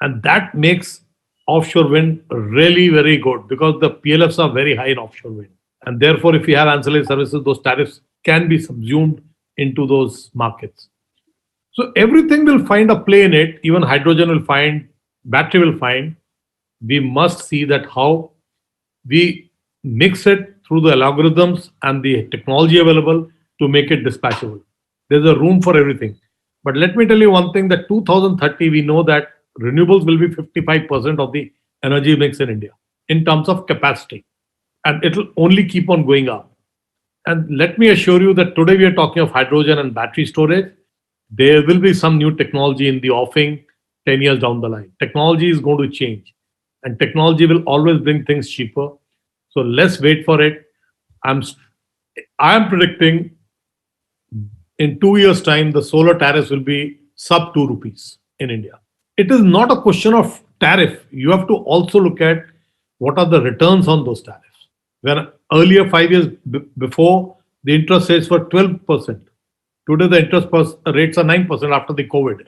And that makes offshore wind really very good because the PLFs are very high in offshore wind. And therefore, if you have ancillary services, those tariffs can be subsumed into those markets. So everything will find a play in it. Even hydrogen will find, battery will find. We must see that how we mix it through the algorithms and the technology available to make it dispatchable. There's a room for everything. But let me tell you one thing, that 2030, we know that renewables will be 55% of the energy mix in India in terms of capacity. And it will only keep on going up. And let me assure you that today we are talking of hydrogen and battery storage. There will be some new technology in the offing 10 years down the line. Technology is going to change. And technology will always bring things cheaper. So let's wait for it. I am predicting in 2 years' time, the solar tariffs will be sub 2 rupees in India. It is not a question of tariff. You have to also look at what are the returns on those tariffs. When earlier 5 years before, the interest rates were 12%. Today, the interest rates are 9% after the COVID.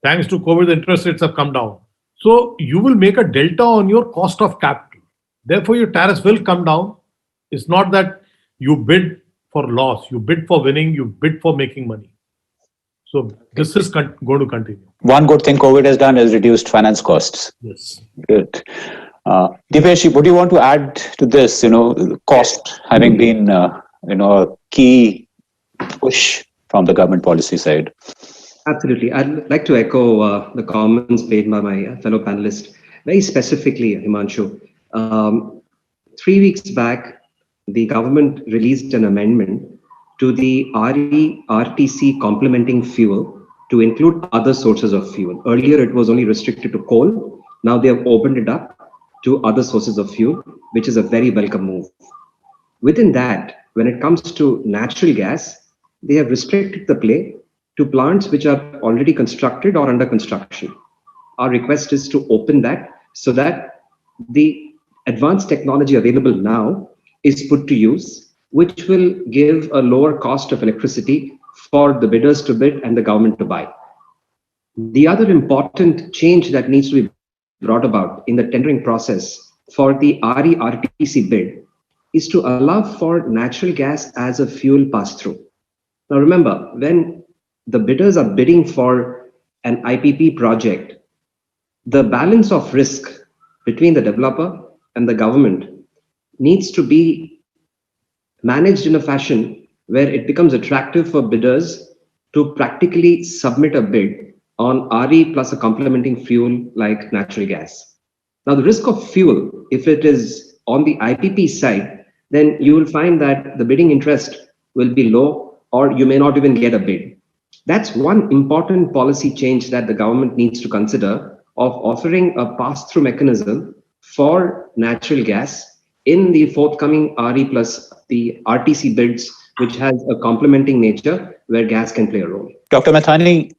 Thanks to COVID, the interest rates have come down. So you will make a delta on your cost of capital. Therefore, your tariffs will come down. It's not that you bid for loss. You bid for winning. You bid for making money. So this is going to continue. One good thing COVID has done is reduced finance costs. Yes. Good. Dipesh, what do you want to add to this? Cost having been, a key push from the government policy side. Absolutely. I'd like to echo the comments made by my fellow panelists. Very specifically, Himanshu, 3 weeks back, the government released an amendment to the RE-RTC complementing fuel to include other sources of fuel. Earlier, it was only restricted to coal. Now they have opened it up to other sources of fuel, which is a very welcome move. Within that, when it comes to natural gas, they have restricted the play to plants which are already constructed or under construction. Our request is to open that so that the advanced technology available now is put to use, which will give a lower cost of electricity for the bidders to bid and the government to buy. The other important change that needs to be brought about in the tendering process for the RE-RTC bid is to allow for natural gas as a fuel pass-through. Now remember, when the bidders are bidding for an IPP project, the balance of risk between the developer and the government needs to be managed in a fashion where it becomes attractive for bidders to practically submit a bid on RE plus a complementing fuel like natural gas. Now, the risk of fuel, if it is on the IPP side, then you will find that the bidding interest will be low, or you may not even get a bid. That's one important policy change that the government needs to consider, of offering a pass-through mechanism for natural gas in the forthcoming RE plus the RTC bids, which has a complementing nature where gas can play a role. Dr. Mathani,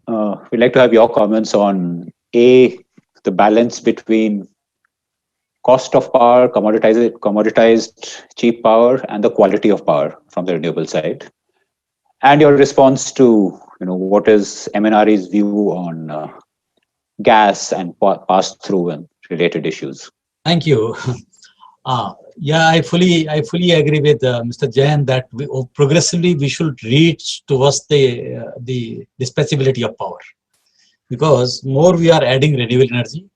we'd like to have your comments on the balance between cost of power, commoditized cheap power, and the quality of power from the renewable side, and your response to what is MNRE's view on gas and pass-through and related issues. Thank you. Yeah, I fully agree with Mr. Jain that progressively we should reach towards the dispatchability of power, because more we are adding renewable energy.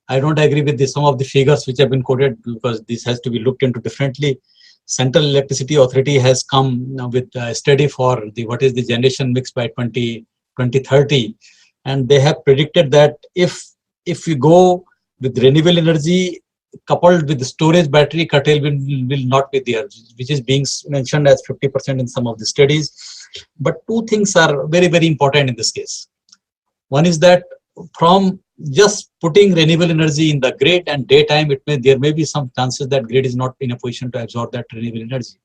I don't agree with some of the figures which have been quoted, because this has to be looked into differently. Central Electricity Authority has come with a study for what is the generation mix by 2030, and they have predicted that if we go with renewable energy coupled with the storage battery, curtailment will not be there, which is being mentioned as 50% in some of the studies. But two things are very, very important in this case. One is that from just putting renewable energy in the grid and daytime, there may be some chances that grid is not in a position to absorb that renewable energy.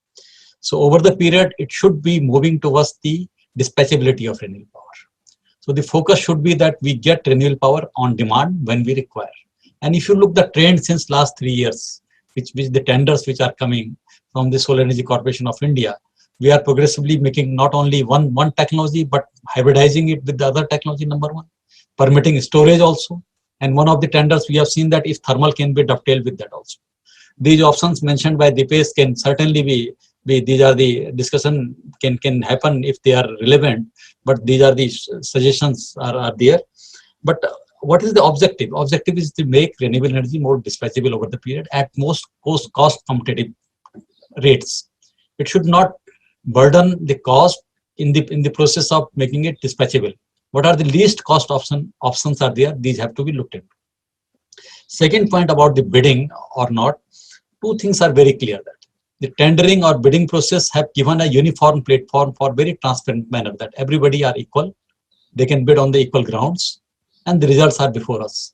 So over the period, it should be moving towards the dispatchability of renewable power. So the focus should be that we get renewable power on demand when we require. And if you look the trend since last 3 years, which the tenders which are coming from the Solar Energy Corporation of India, we are progressively making not only one technology, but hybridizing it with the other technology, number one, permitting storage also. And one of the tenders we have seen that if thermal can be dovetailed with that also. These options mentioned by Dipesh can certainly be these are the discussion can happen if they are relevant, but these are the suggestions are there. But what is the objective? Objective is to make renewable energy more dispatchable over the period at most cost competitive rates. It should not burden the cost in the process of making it dispatchable. What are the least cost options are there? These have to be looked into. Second point about the bidding or not, two things are very clear that the tendering or bidding process have given a uniform platform for very transparent manner that everybody are equal. They can bid on the equal grounds, and the results are before us.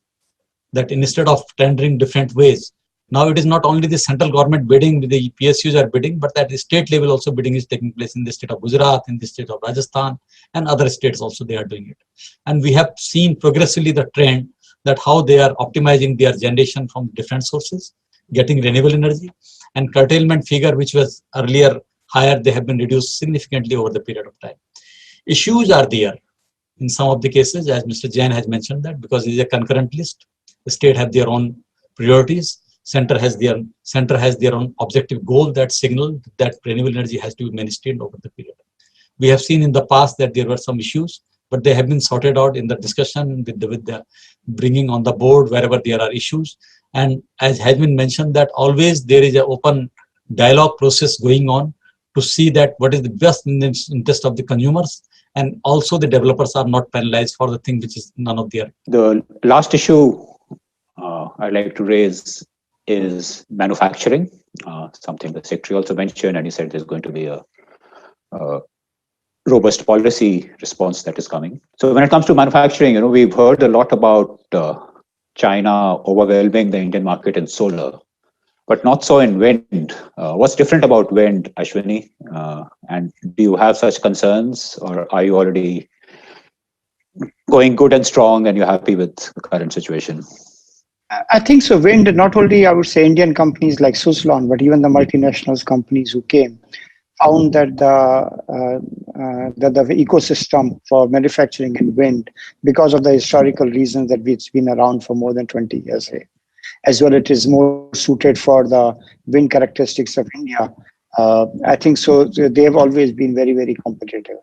That instead of tendering different ways, now it is not only the central government bidding, the PSUs are bidding, but at the state level also bidding is taking place in the state of Gujarat, in the state of Rajasthan, and other states also they are doing it. And we have seen progressively the trend that how they are optimizing their generation from different sources, getting renewable energy, and curtailment figure, which was earlier higher, they have been reduced significantly over the period of time. Issues are there in some of the cases, as Mr. Jain has mentioned that, because it is a concurrent list, the state have their own priorities, center has their own objective goal that signal that renewable energy has to be maintained over the period. We have seen in the past that there were some issues, but they have been sorted out in the discussion with the bringing on the board wherever there are issues. And as has been mentioned that always there is an open dialogue process going on to see that what is the best in the interest of the consumers, and also the developers are not penalized for the thing which is none of their. The last issue I'd like to raise is manufacturing, something the Secretary also mentioned, and he said there's going to be a robust policy response that is coming. So when it comes to manufacturing, we've heard a lot about China overwhelming the Indian market in solar, but not so in wind. What's different about wind, Ashwini? And do you have such concerns, or are you already going good and strong and you're happy with the current situation? I think so. Wind, not only I would say Indian companies like Suzlon, but even the multinationals companies who came, found that the ecosystem for manufacturing in wind, because of the historical reasons that it's been around for more than 20 years, as well it is more suited for the wind characteristics of India. I think so. They have always been very, very competitive.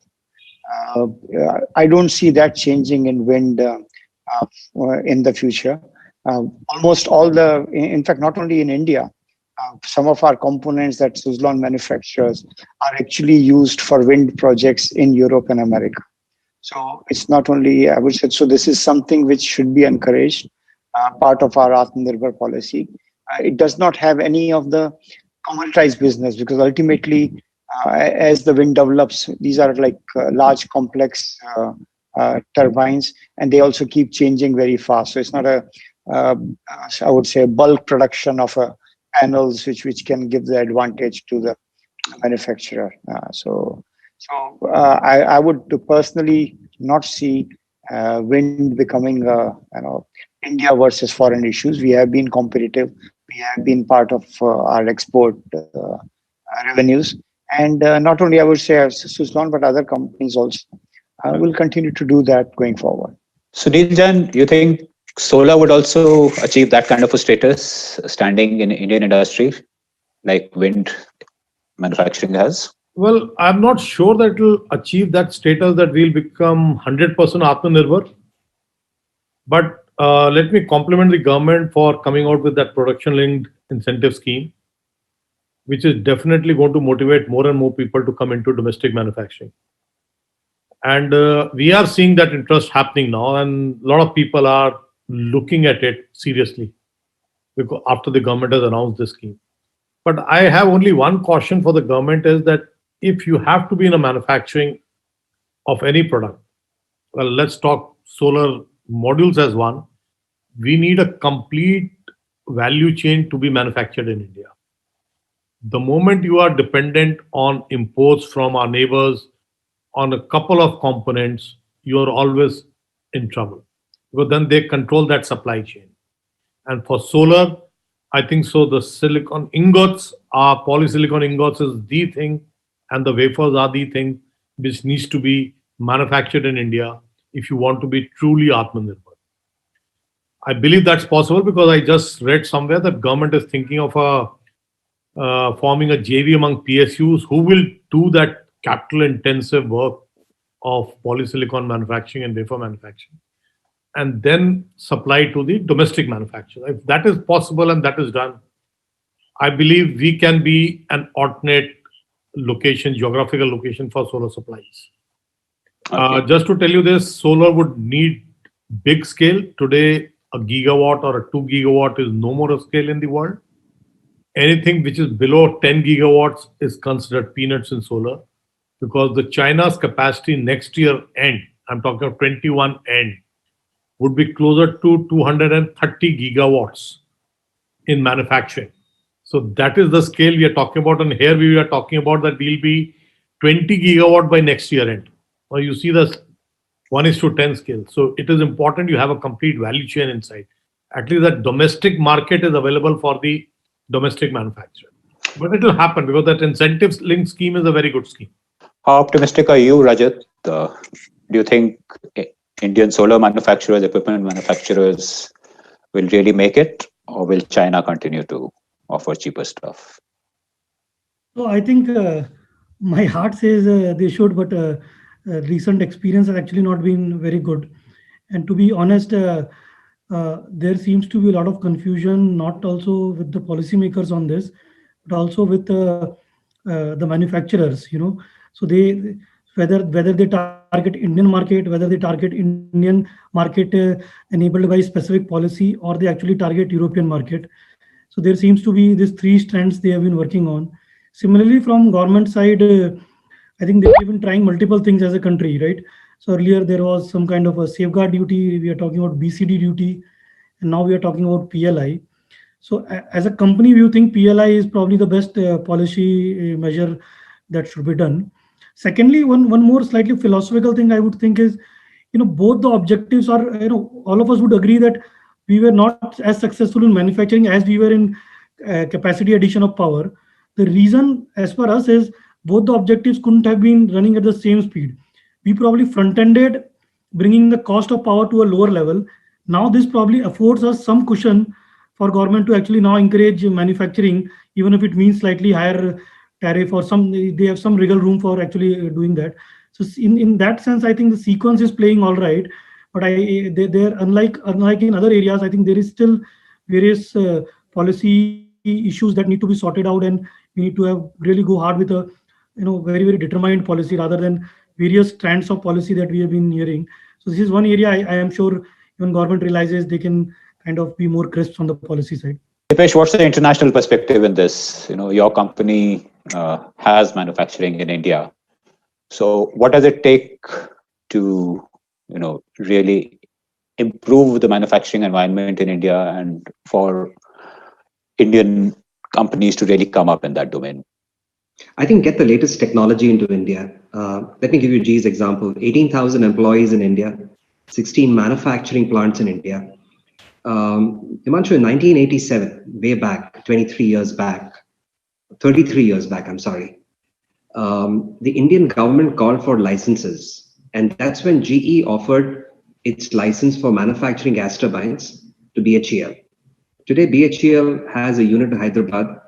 I don't see that changing in wind in the future. Almost all in fact, not only in India, some of our components that Suzlon manufactures are actually used for wind projects in Europe and America. So it's not only, I would say, so this is something which should be encouraged, part of our Atmanirbhar policy. It does not have any of the commoditized business, because ultimately, as the wind develops, these are like large, complex turbines, and they also keep changing very fast. So it's not I would say, bulk production of panels, which can give the advantage to the manufacturer. I would personally not see wind becoming India versus foreign issues. We have been competitive. We have been part of our export revenues, and not only I would say Suzlon, but other companies also will continue to do that going forward. Sunil Jan, you think solar would also achieve that kind of a status, standing in Indian industry, like wind manufacturing has? Well, I'm not sure that it will achieve that status that we'll become 100% Atmanirbhar. But let me compliment the government for coming out with that production-linked incentive scheme, which is definitely going to motivate more and more people to come into domestic manufacturing. And we are seeing that interest happening now, and a lot of people are looking at it seriously because after the government has announced this scheme. But I have only one caution for the government, is that if you have to be in a manufacturing of any product, well, let's talk solar modules as one, we need a complete value chain to be manufactured in India. The moment you are dependent on imports from our neighbors on a couple of components, you are always in trouble, because then they control that supply chain. And for solar, I think so the silicon ingots, polysilicon ingots is the thing, and the wafers are the thing which needs to be manufactured in India if you want to be truly Atmanirbhar. I believe that's possible because I just read somewhere that government is thinking of forming a JV among PSUs who will do that capital intensive work of polysilicon manufacturing and wafer manufacturing, and then supply to the domestic manufacturer. If that is possible and that is done, I believe we can be an alternate location, geographical location for solar supplies. Okay. Just to tell you this, solar would need big scale. Today, a gigawatt or a 2 gigawatt is no more a scale in the world. Anything which is below 10 gigawatts is considered peanuts in solar, because the China's capacity next year end, I'm talking of 21 end, would be closer to 230 gigawatts in manufacturing. So that is the scale we are talking about. And here we are talking about that we'll be 20 gigawatt by next year end. Well, you see the 1:10 scale. So it is important you have a complete value chain inside. At least that domestic market is available for the domestic manufacturer. But it will happen because that incentives linked scheme is a very good scheme. How optimistic are you, Rajat? Do you think Indian solar manufacturers, equipment manufacturers will really make it, or will China continue to offer cheaper stuff? So I think my heart says they should, but recent experience has actually not been very good. And to be honest, there seems to be a lot of confusion, not also with the policymakers on this, but also with the manufacturers. So they whether they target Indian market, whether they target Indian market enabled by specific policy, or they actually target European market. So there seems to be these three strands they have been working on. Similarly, from government side, I think they've been trying multiple things as a country, right? So earlier there was some kind of a safeguard duty. We are talking about BCD duty, and now we are talking about PLI. So as a company, we think PLI is probably the best policy measure that should be done. Secondly, one more slightly philosophical thing I would think is, both the objectives are, all of us would agree that we were not as successful in manufacturing as we were in capacity addition of power. The reason, as per us, is both the objectives couldn't have been running at the same speed. We probably front-ended bringing the cost of power to a lower level. Now this probably affords us some cushion for government to actually now encourage manufacturing, even if it means slightly higher tariff or they have some wriggle room for actually doing that. So in that sense, I think the sequence is playing all right. But they're unlike in other areas, I think there is still various policy issues that need to be sorted out, and we need to have really go hard with a very, very determined policy rather than various strands of policy that we have been hearing. So this is one area I am sure even government realizes they can kind of be more crisp on the policy side. Dipesh, what's the international perspective in this? Your company has manufacturing in India. So what does it take to, really improve the manufacturing environment in India and for Indian companies to really come up in that domain? I think get the latest technology into India. Let me give you G's example. 18,000 employees in India, 16 manufacturing plants in India. Himanshu, in 1987, way back, 33 years back, I'm sorry, the Indian government called for licenses. And that's when GE offered its license for manufacturing gas turbines to BHEL. Today, BHEL has a unit in Hyderabad,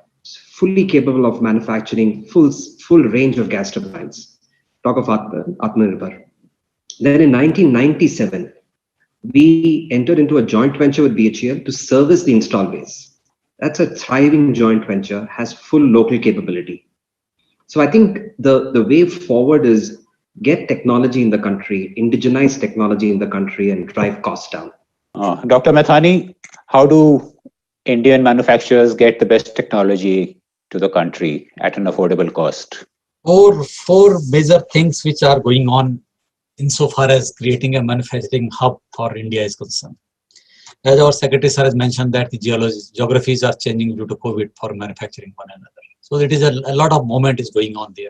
fully capable of manufacturing full range of gas turbines. Talk of Atmanirbhar. Then in 1997, we entered into a joint venture with BHEL to service the install base. That's a thriving joint venture, has full local capability. So I think the way forward is get technology in the country, indigenize technology in the country, and drive costs down. Dr. Methani, how do Indian manufacturers get the best technology to the country at an affordable cost? Four major things which are going on insofar as creating a manufacturing hub for India is concerned. As our Secretary Sir has mentioned that the geographies are changing due to COVID for manufacturing one another. So it is a lot of movement is going on there.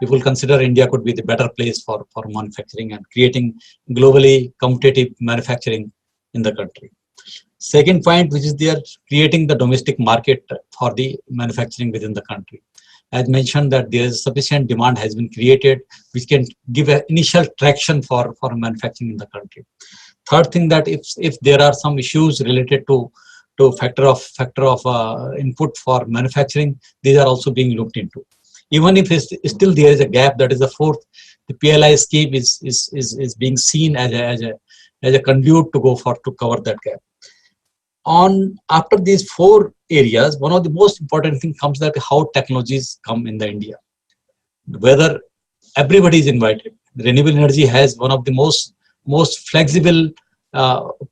People consider India could be the better place for manufacturing and creating globally competitive manufacturing in the country. Second point, which is they are creating the domestic market for the manufacturing within the country. As mentioned that there is sufficient demand has been created, which can give an initial traction for manufacturing in the country. Third thing that if there are some issues related to factor of input for manufacturing, these are also being looked into. Even if still there is a gap, that is the fourth, the PLI scheme is being seen as a conduit to cover that gap. After these four areas, one of the most important things comes that how technologies come in the India. Whether everybody is invited. Renewable energy has one of the most flexible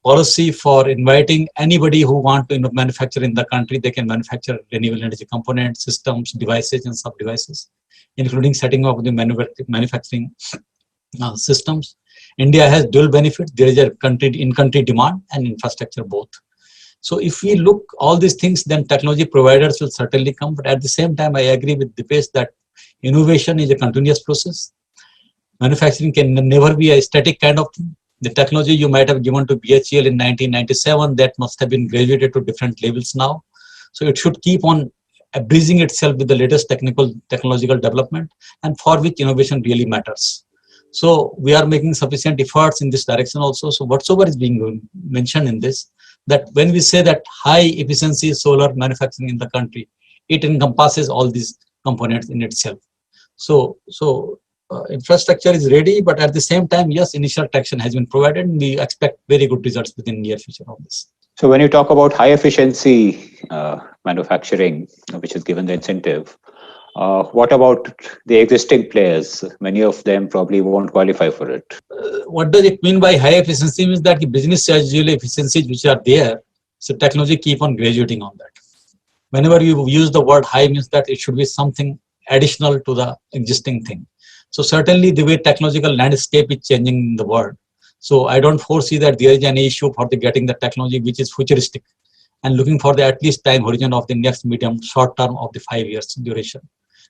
policy for inviting anybody who want to manufacture in the country. They can manufacture renewable energy components, systems, devices, and sub-devices, including setting up the manufacturing systems. India has dual benefit. There is a in-country demand and infrastructure both. So if we look all these things, then technology providers will certainly come. But at the same time, I agree with Dipesh that innovation is a continuous process. Manufacturing can never be a static kind of thing. The technology you might have given to BHEL in 1997, that must have been graduated to different levels now. So it should keep on abreezing itself with the latest technological development, and for which innovation really matters. So we are making sufficient efforts in this direction also. So whatsoever is being mentioned in this, that when we say that high efficiency solar manufacturing in the country, it encompasses all these components in itself. So infrastructure is ready, but at the same time, yes, initial traction has been provided, and we expect very good results within near future of this. So when you talk about high efficiency manufacturing, which is given the incentive, what about the existing players? Many of them probably won't qualify for it. What does it mean by high efficiency? Means that the business as usual efficiencies which are there, so technology keep on graduating on that. whenever you use the word high means that it should be something additional to the existing thing. So certainly the way technological landscape is changing in the world. So I don't foresee that there is any issue for the getting the technology which is futuristic and looking for the at least time horizon of the next medium short term of the 5 years duration.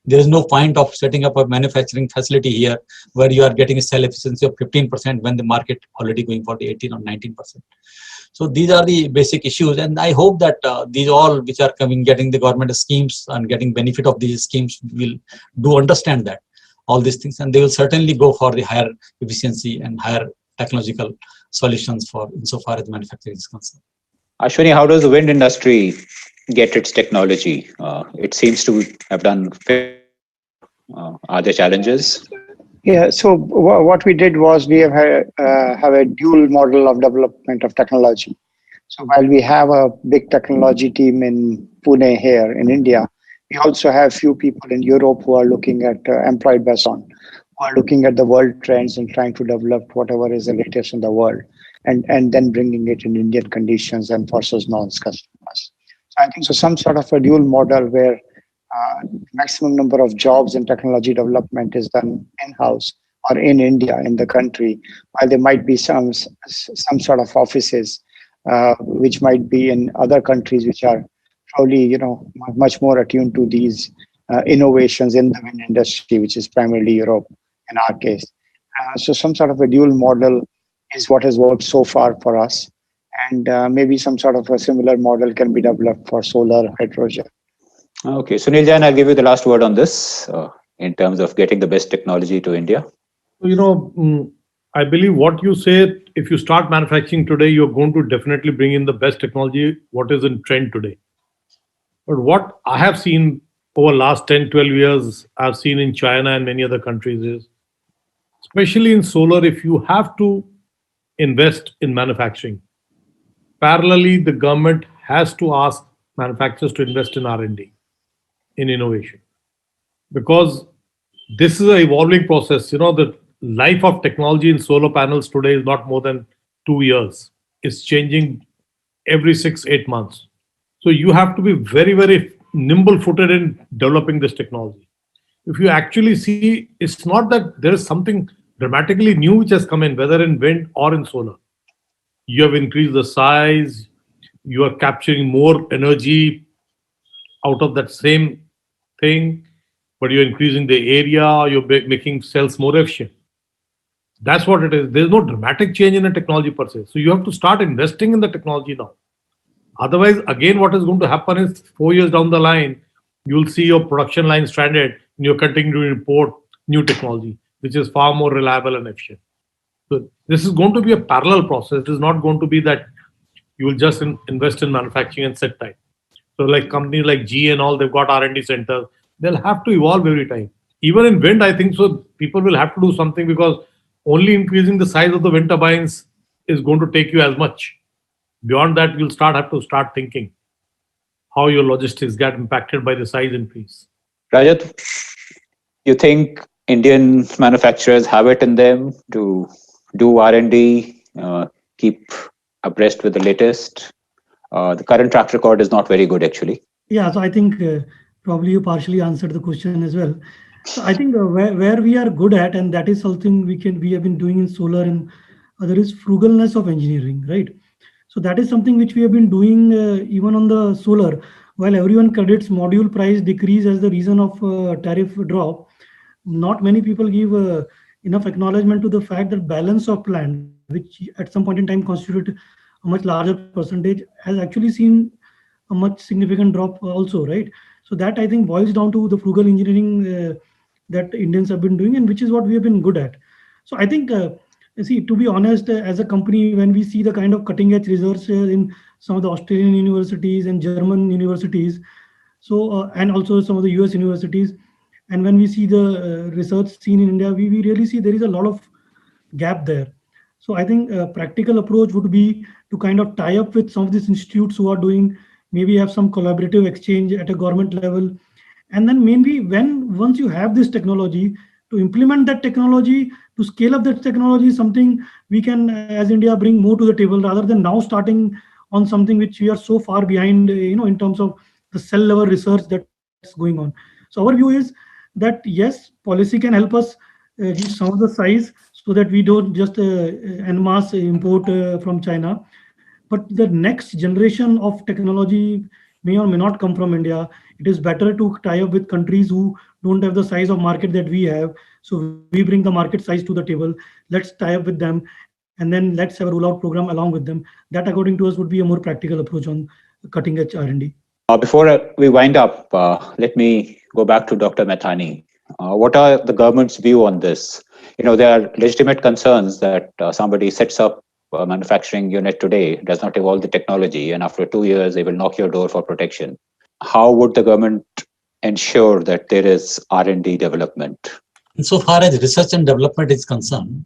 There is no point of setting up a manufacturing facility here where you are getting a cell efficiency of 15% when the market already going for the 18 or 19%. So these are the basic issues, and I hope that these all which are coming, getting the government schemes and getting benefit of these schemes will do understand that all these things, and they will certainly go for the higher efficiency and higher technological solutions for insofar as manufacturing is concerned. Ashwini, how does the wind industry get its technology? It seems to have done. Are there challenges? Yeah, so what we did was we have a dual model of development of technology. So while we have a big technology team in Pune here in India, we also have few people in Europe who are looking at employed by Son, who are looking at the world trends and trying to develop whatever is the latest in the world, and then bringing it in Indian conditions and for Suzlon's customers. So I think so some sort of a dual model where maximum number of jobs in technology development is done in-house or in India, in the country, while there might be some sort of offices which might be in other countries which are probably much more attuned to these innovations in the wind industry, which is primarily Europe in our case. So some sort of a dual model is what has worked so far for us, and maybe some sort of a similar model can be developed for solar, hydrogen. Okay, Sunil Jan, I'll give you the last word on this in terms of getting the best technology to India. I believe what you say, if you start manufacturing today, you're going to definitely bring in the best technology, what is in trend today. But what I have seen over last 10, 12 years, I've seen in China and many other countries is, especially in solar, if you have to invest in manufacturing, parallelly, the government has to ask manufacturers to invest in R&D, in innovation. Because this is an evolving process. The life of technology in solar panels today is not more than 2 years. It's changing every 6-8 months. So you have to be very, very nimble-footed in developing this technology. If you actually see, it's not that there is something dramatically new which has come in, whether in wind or in solar. You have increased the size, you are capturing more energy out of that same thing, but you're increasing the area, you're making cells more efficient. That's what it is. There's no dramatic change in the technology per se. So you have to start investing in the technology now. Otherwise, again, what is going to happen is 4 years down the line, you'll see your production line stranded and you're continuing to import new technology, which is far more reliable and efficient. So this is going to be a parallel process. It is not going to be that you will just invest in manufacturing and sit tight. So like companies like GE and all, they've got R&D centers. They'll have to evolve every time. Even in wind, I think so, people will have to do something because only increasing the size of the wind turbines is going to take you as much. Beyond that, you'll have to start thinking how your logistics get impacted by the size increase. Rajat, you think Indian manufacturers have it in them to do R&D, keep abreast with the latest? The current track record is not very good, actually. Yeah, so I think probably you partially answered the question as well. So I think where we are good at, and that is something we have been doing in solar and other, is frugalness of engineering, right? So that is something which we have been doing even on the solar. While everyone credits module price decrease as the reason of tariff drop, not many people give enough acknowledgement to the fact that balance of plant, which at some point in time constituted a much larger percentage, has actually seen a much significant drop also, right? So that, I think, boils down to the frugal engineering that Indians have been doing, and which is what we have been good at. So I think, see, to be honest, as a company, when we see the kind of cutting edge research in some of the Australian universities and German universities, so and also some of the US universities, and when we see the research seen in India, we really see there is a lot of gap there. So I think a practical approach would be to kind of tie up with some of these institutes who are doing, maybe have some collaborative exchange at a government level. And then maybe once you have this technology, to implement that technology, to scale up that technology, is something we can, as India, bring more to the table, rather than now starting on something which we are so far behind, in terms of the cell level research that's going on. So our view is that yes, policy can help us reach some of the size so that we don't just en masse import from China. But the next generation of technology may or may not come from India. It is better to tie up with countries who don't have the size of market that we have. So we bring the market size to the table. Let's tie up with them, and then let's have a rollout program along with them. That, according to us, would be a more practical approach on cutting edge R&D. Before we wind up, let me go back to Dr. Methani. What are the government's view on this? There are legitimate concerns that somebody sets up a manufacturing unit today, does not evolve the technology, and after 2 years, they will knock your door for protection. How would the government ensure that there is R&D development? So far as research and development is concerned,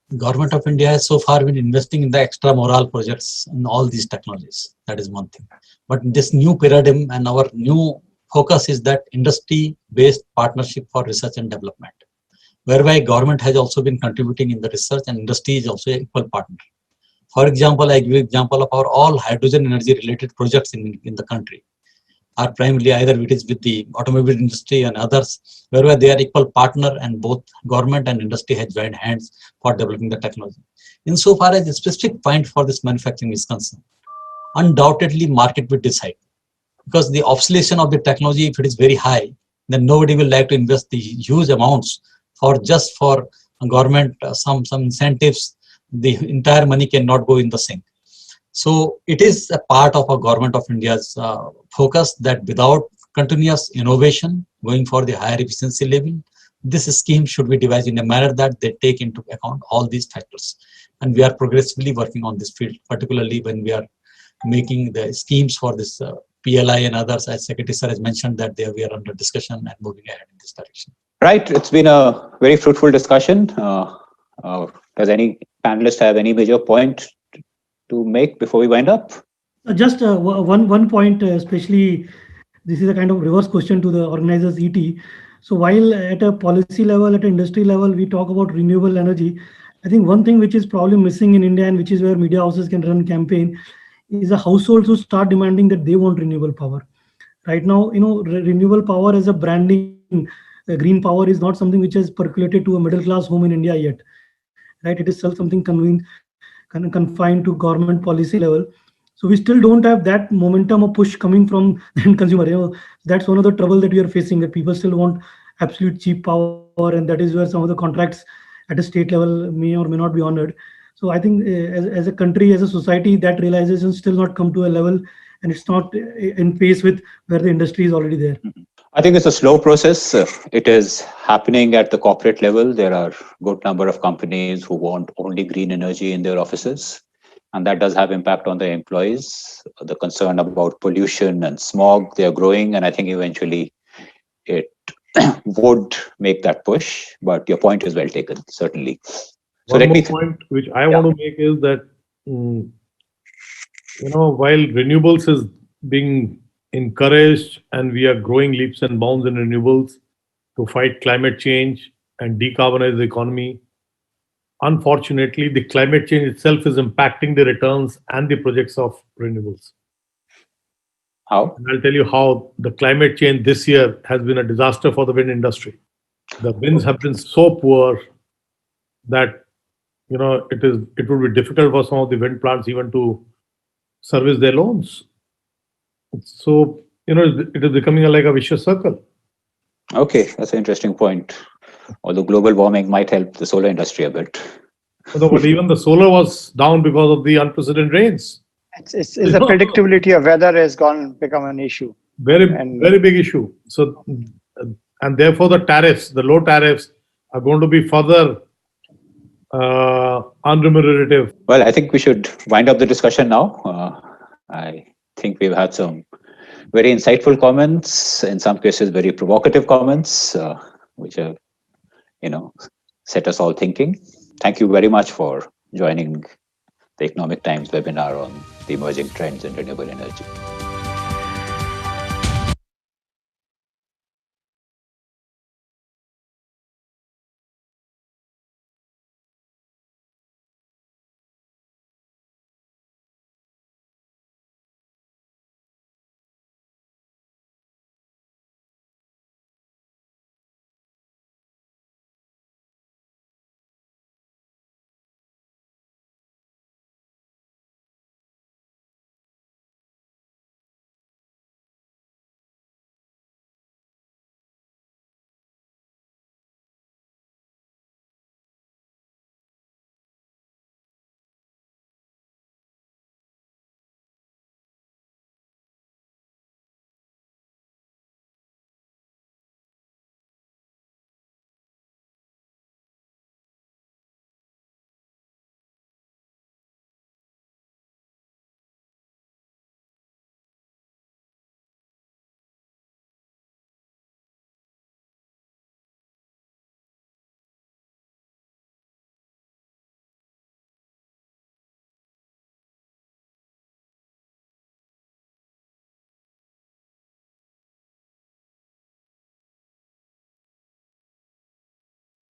the government of India has so far been investing in the extra moral projects in all these technologies. That is one thing. But this new paradigm and our new focus is that industry-based partnership for research and development, whereby government has also been contributing in the research and industry is also an equal partner. For example, I give you example of our all hydrogen energy related projects in the country are primarily either it is with the automobile industry and others, whereby they are equal partner and both government and industry has joined hands for developing the technology. Insofar as the specific point for this manufacturing is concerned, undoubtedly market will decide, because the oscillation of the technology, if it is very high, then nobody will like to invest the huge amounts for just for government some incentives. The entire money cannot go in the sink. So it is a part of a government of India's focus that without continuous innovation going for the higher efficiency level, this scheme should be devised in a manner that they take into account all these factors. And we are progressively working on this field, particularly when we are making the schemes for this PLI and others, as Secretary Sir has mentioned, that we are under discussion and moving ahead in this direction. Right. It's been a very fruitful discussion. Does any panelist have any major point to make before we wind up? Just one point, especially this is a kind of reverse question to the organizers ET. So while at a policy level, at an industry level, we talk about renewable energy, I think one thing which is probably missing in India and which is where media houses can run campaign is the households who start demanding that they want renewable power. Right now, renewable power as a branding, green power is not something which has percolated to a middle class home in India yet. Right? It is still something confined to government policy level. So we still don't have that momentum or push coming from the end consumer. That's one of the trouble that we are facing, that people still want absolute cheap power, and that is where some of the contracts at a state level may or may not be honored. So I think as a country, as a society, that realization still not come to a level, and it's not in pace with where the industry is already there. I think it's a slow process. It is happening at the corporate level. There are a good number of companies who want only green energy in their offices, and that does have impact on their employees. The concern about pollution and smog, they are growing, and I think eventually it would make that push. But your point is well taken, certainly. So one more point which I want to make is that while renewables is being encouraged and we are growing leaps and bounds in renewables to fight climate change and decarbonize the economy, unfortunately, the climate change itself is impacting the returns and the projects of renewables. How? And I'll tell you how the climate change this year has been a disaster for the wind industry. The winds have been so poor that it would be difficult for some of the wind plants even to service their loans. So it is becoming like a vicious circle. Okay, that's an interesting point. Although global warming might help the solar industry a bit. But even the solar was down because of the unprecedented rains. It's the predictability of weather has become an issue. Very big issue. So, and therefore the low tariffs are going to be further unremunerative. Well, I think we should wind up the discussion now. I think we've had some very insightful comments, in some cases very provocative comments, which have, set us all thinking. Thank you very much for joining the Economic Times webinar on the emerging trends in renewable energy.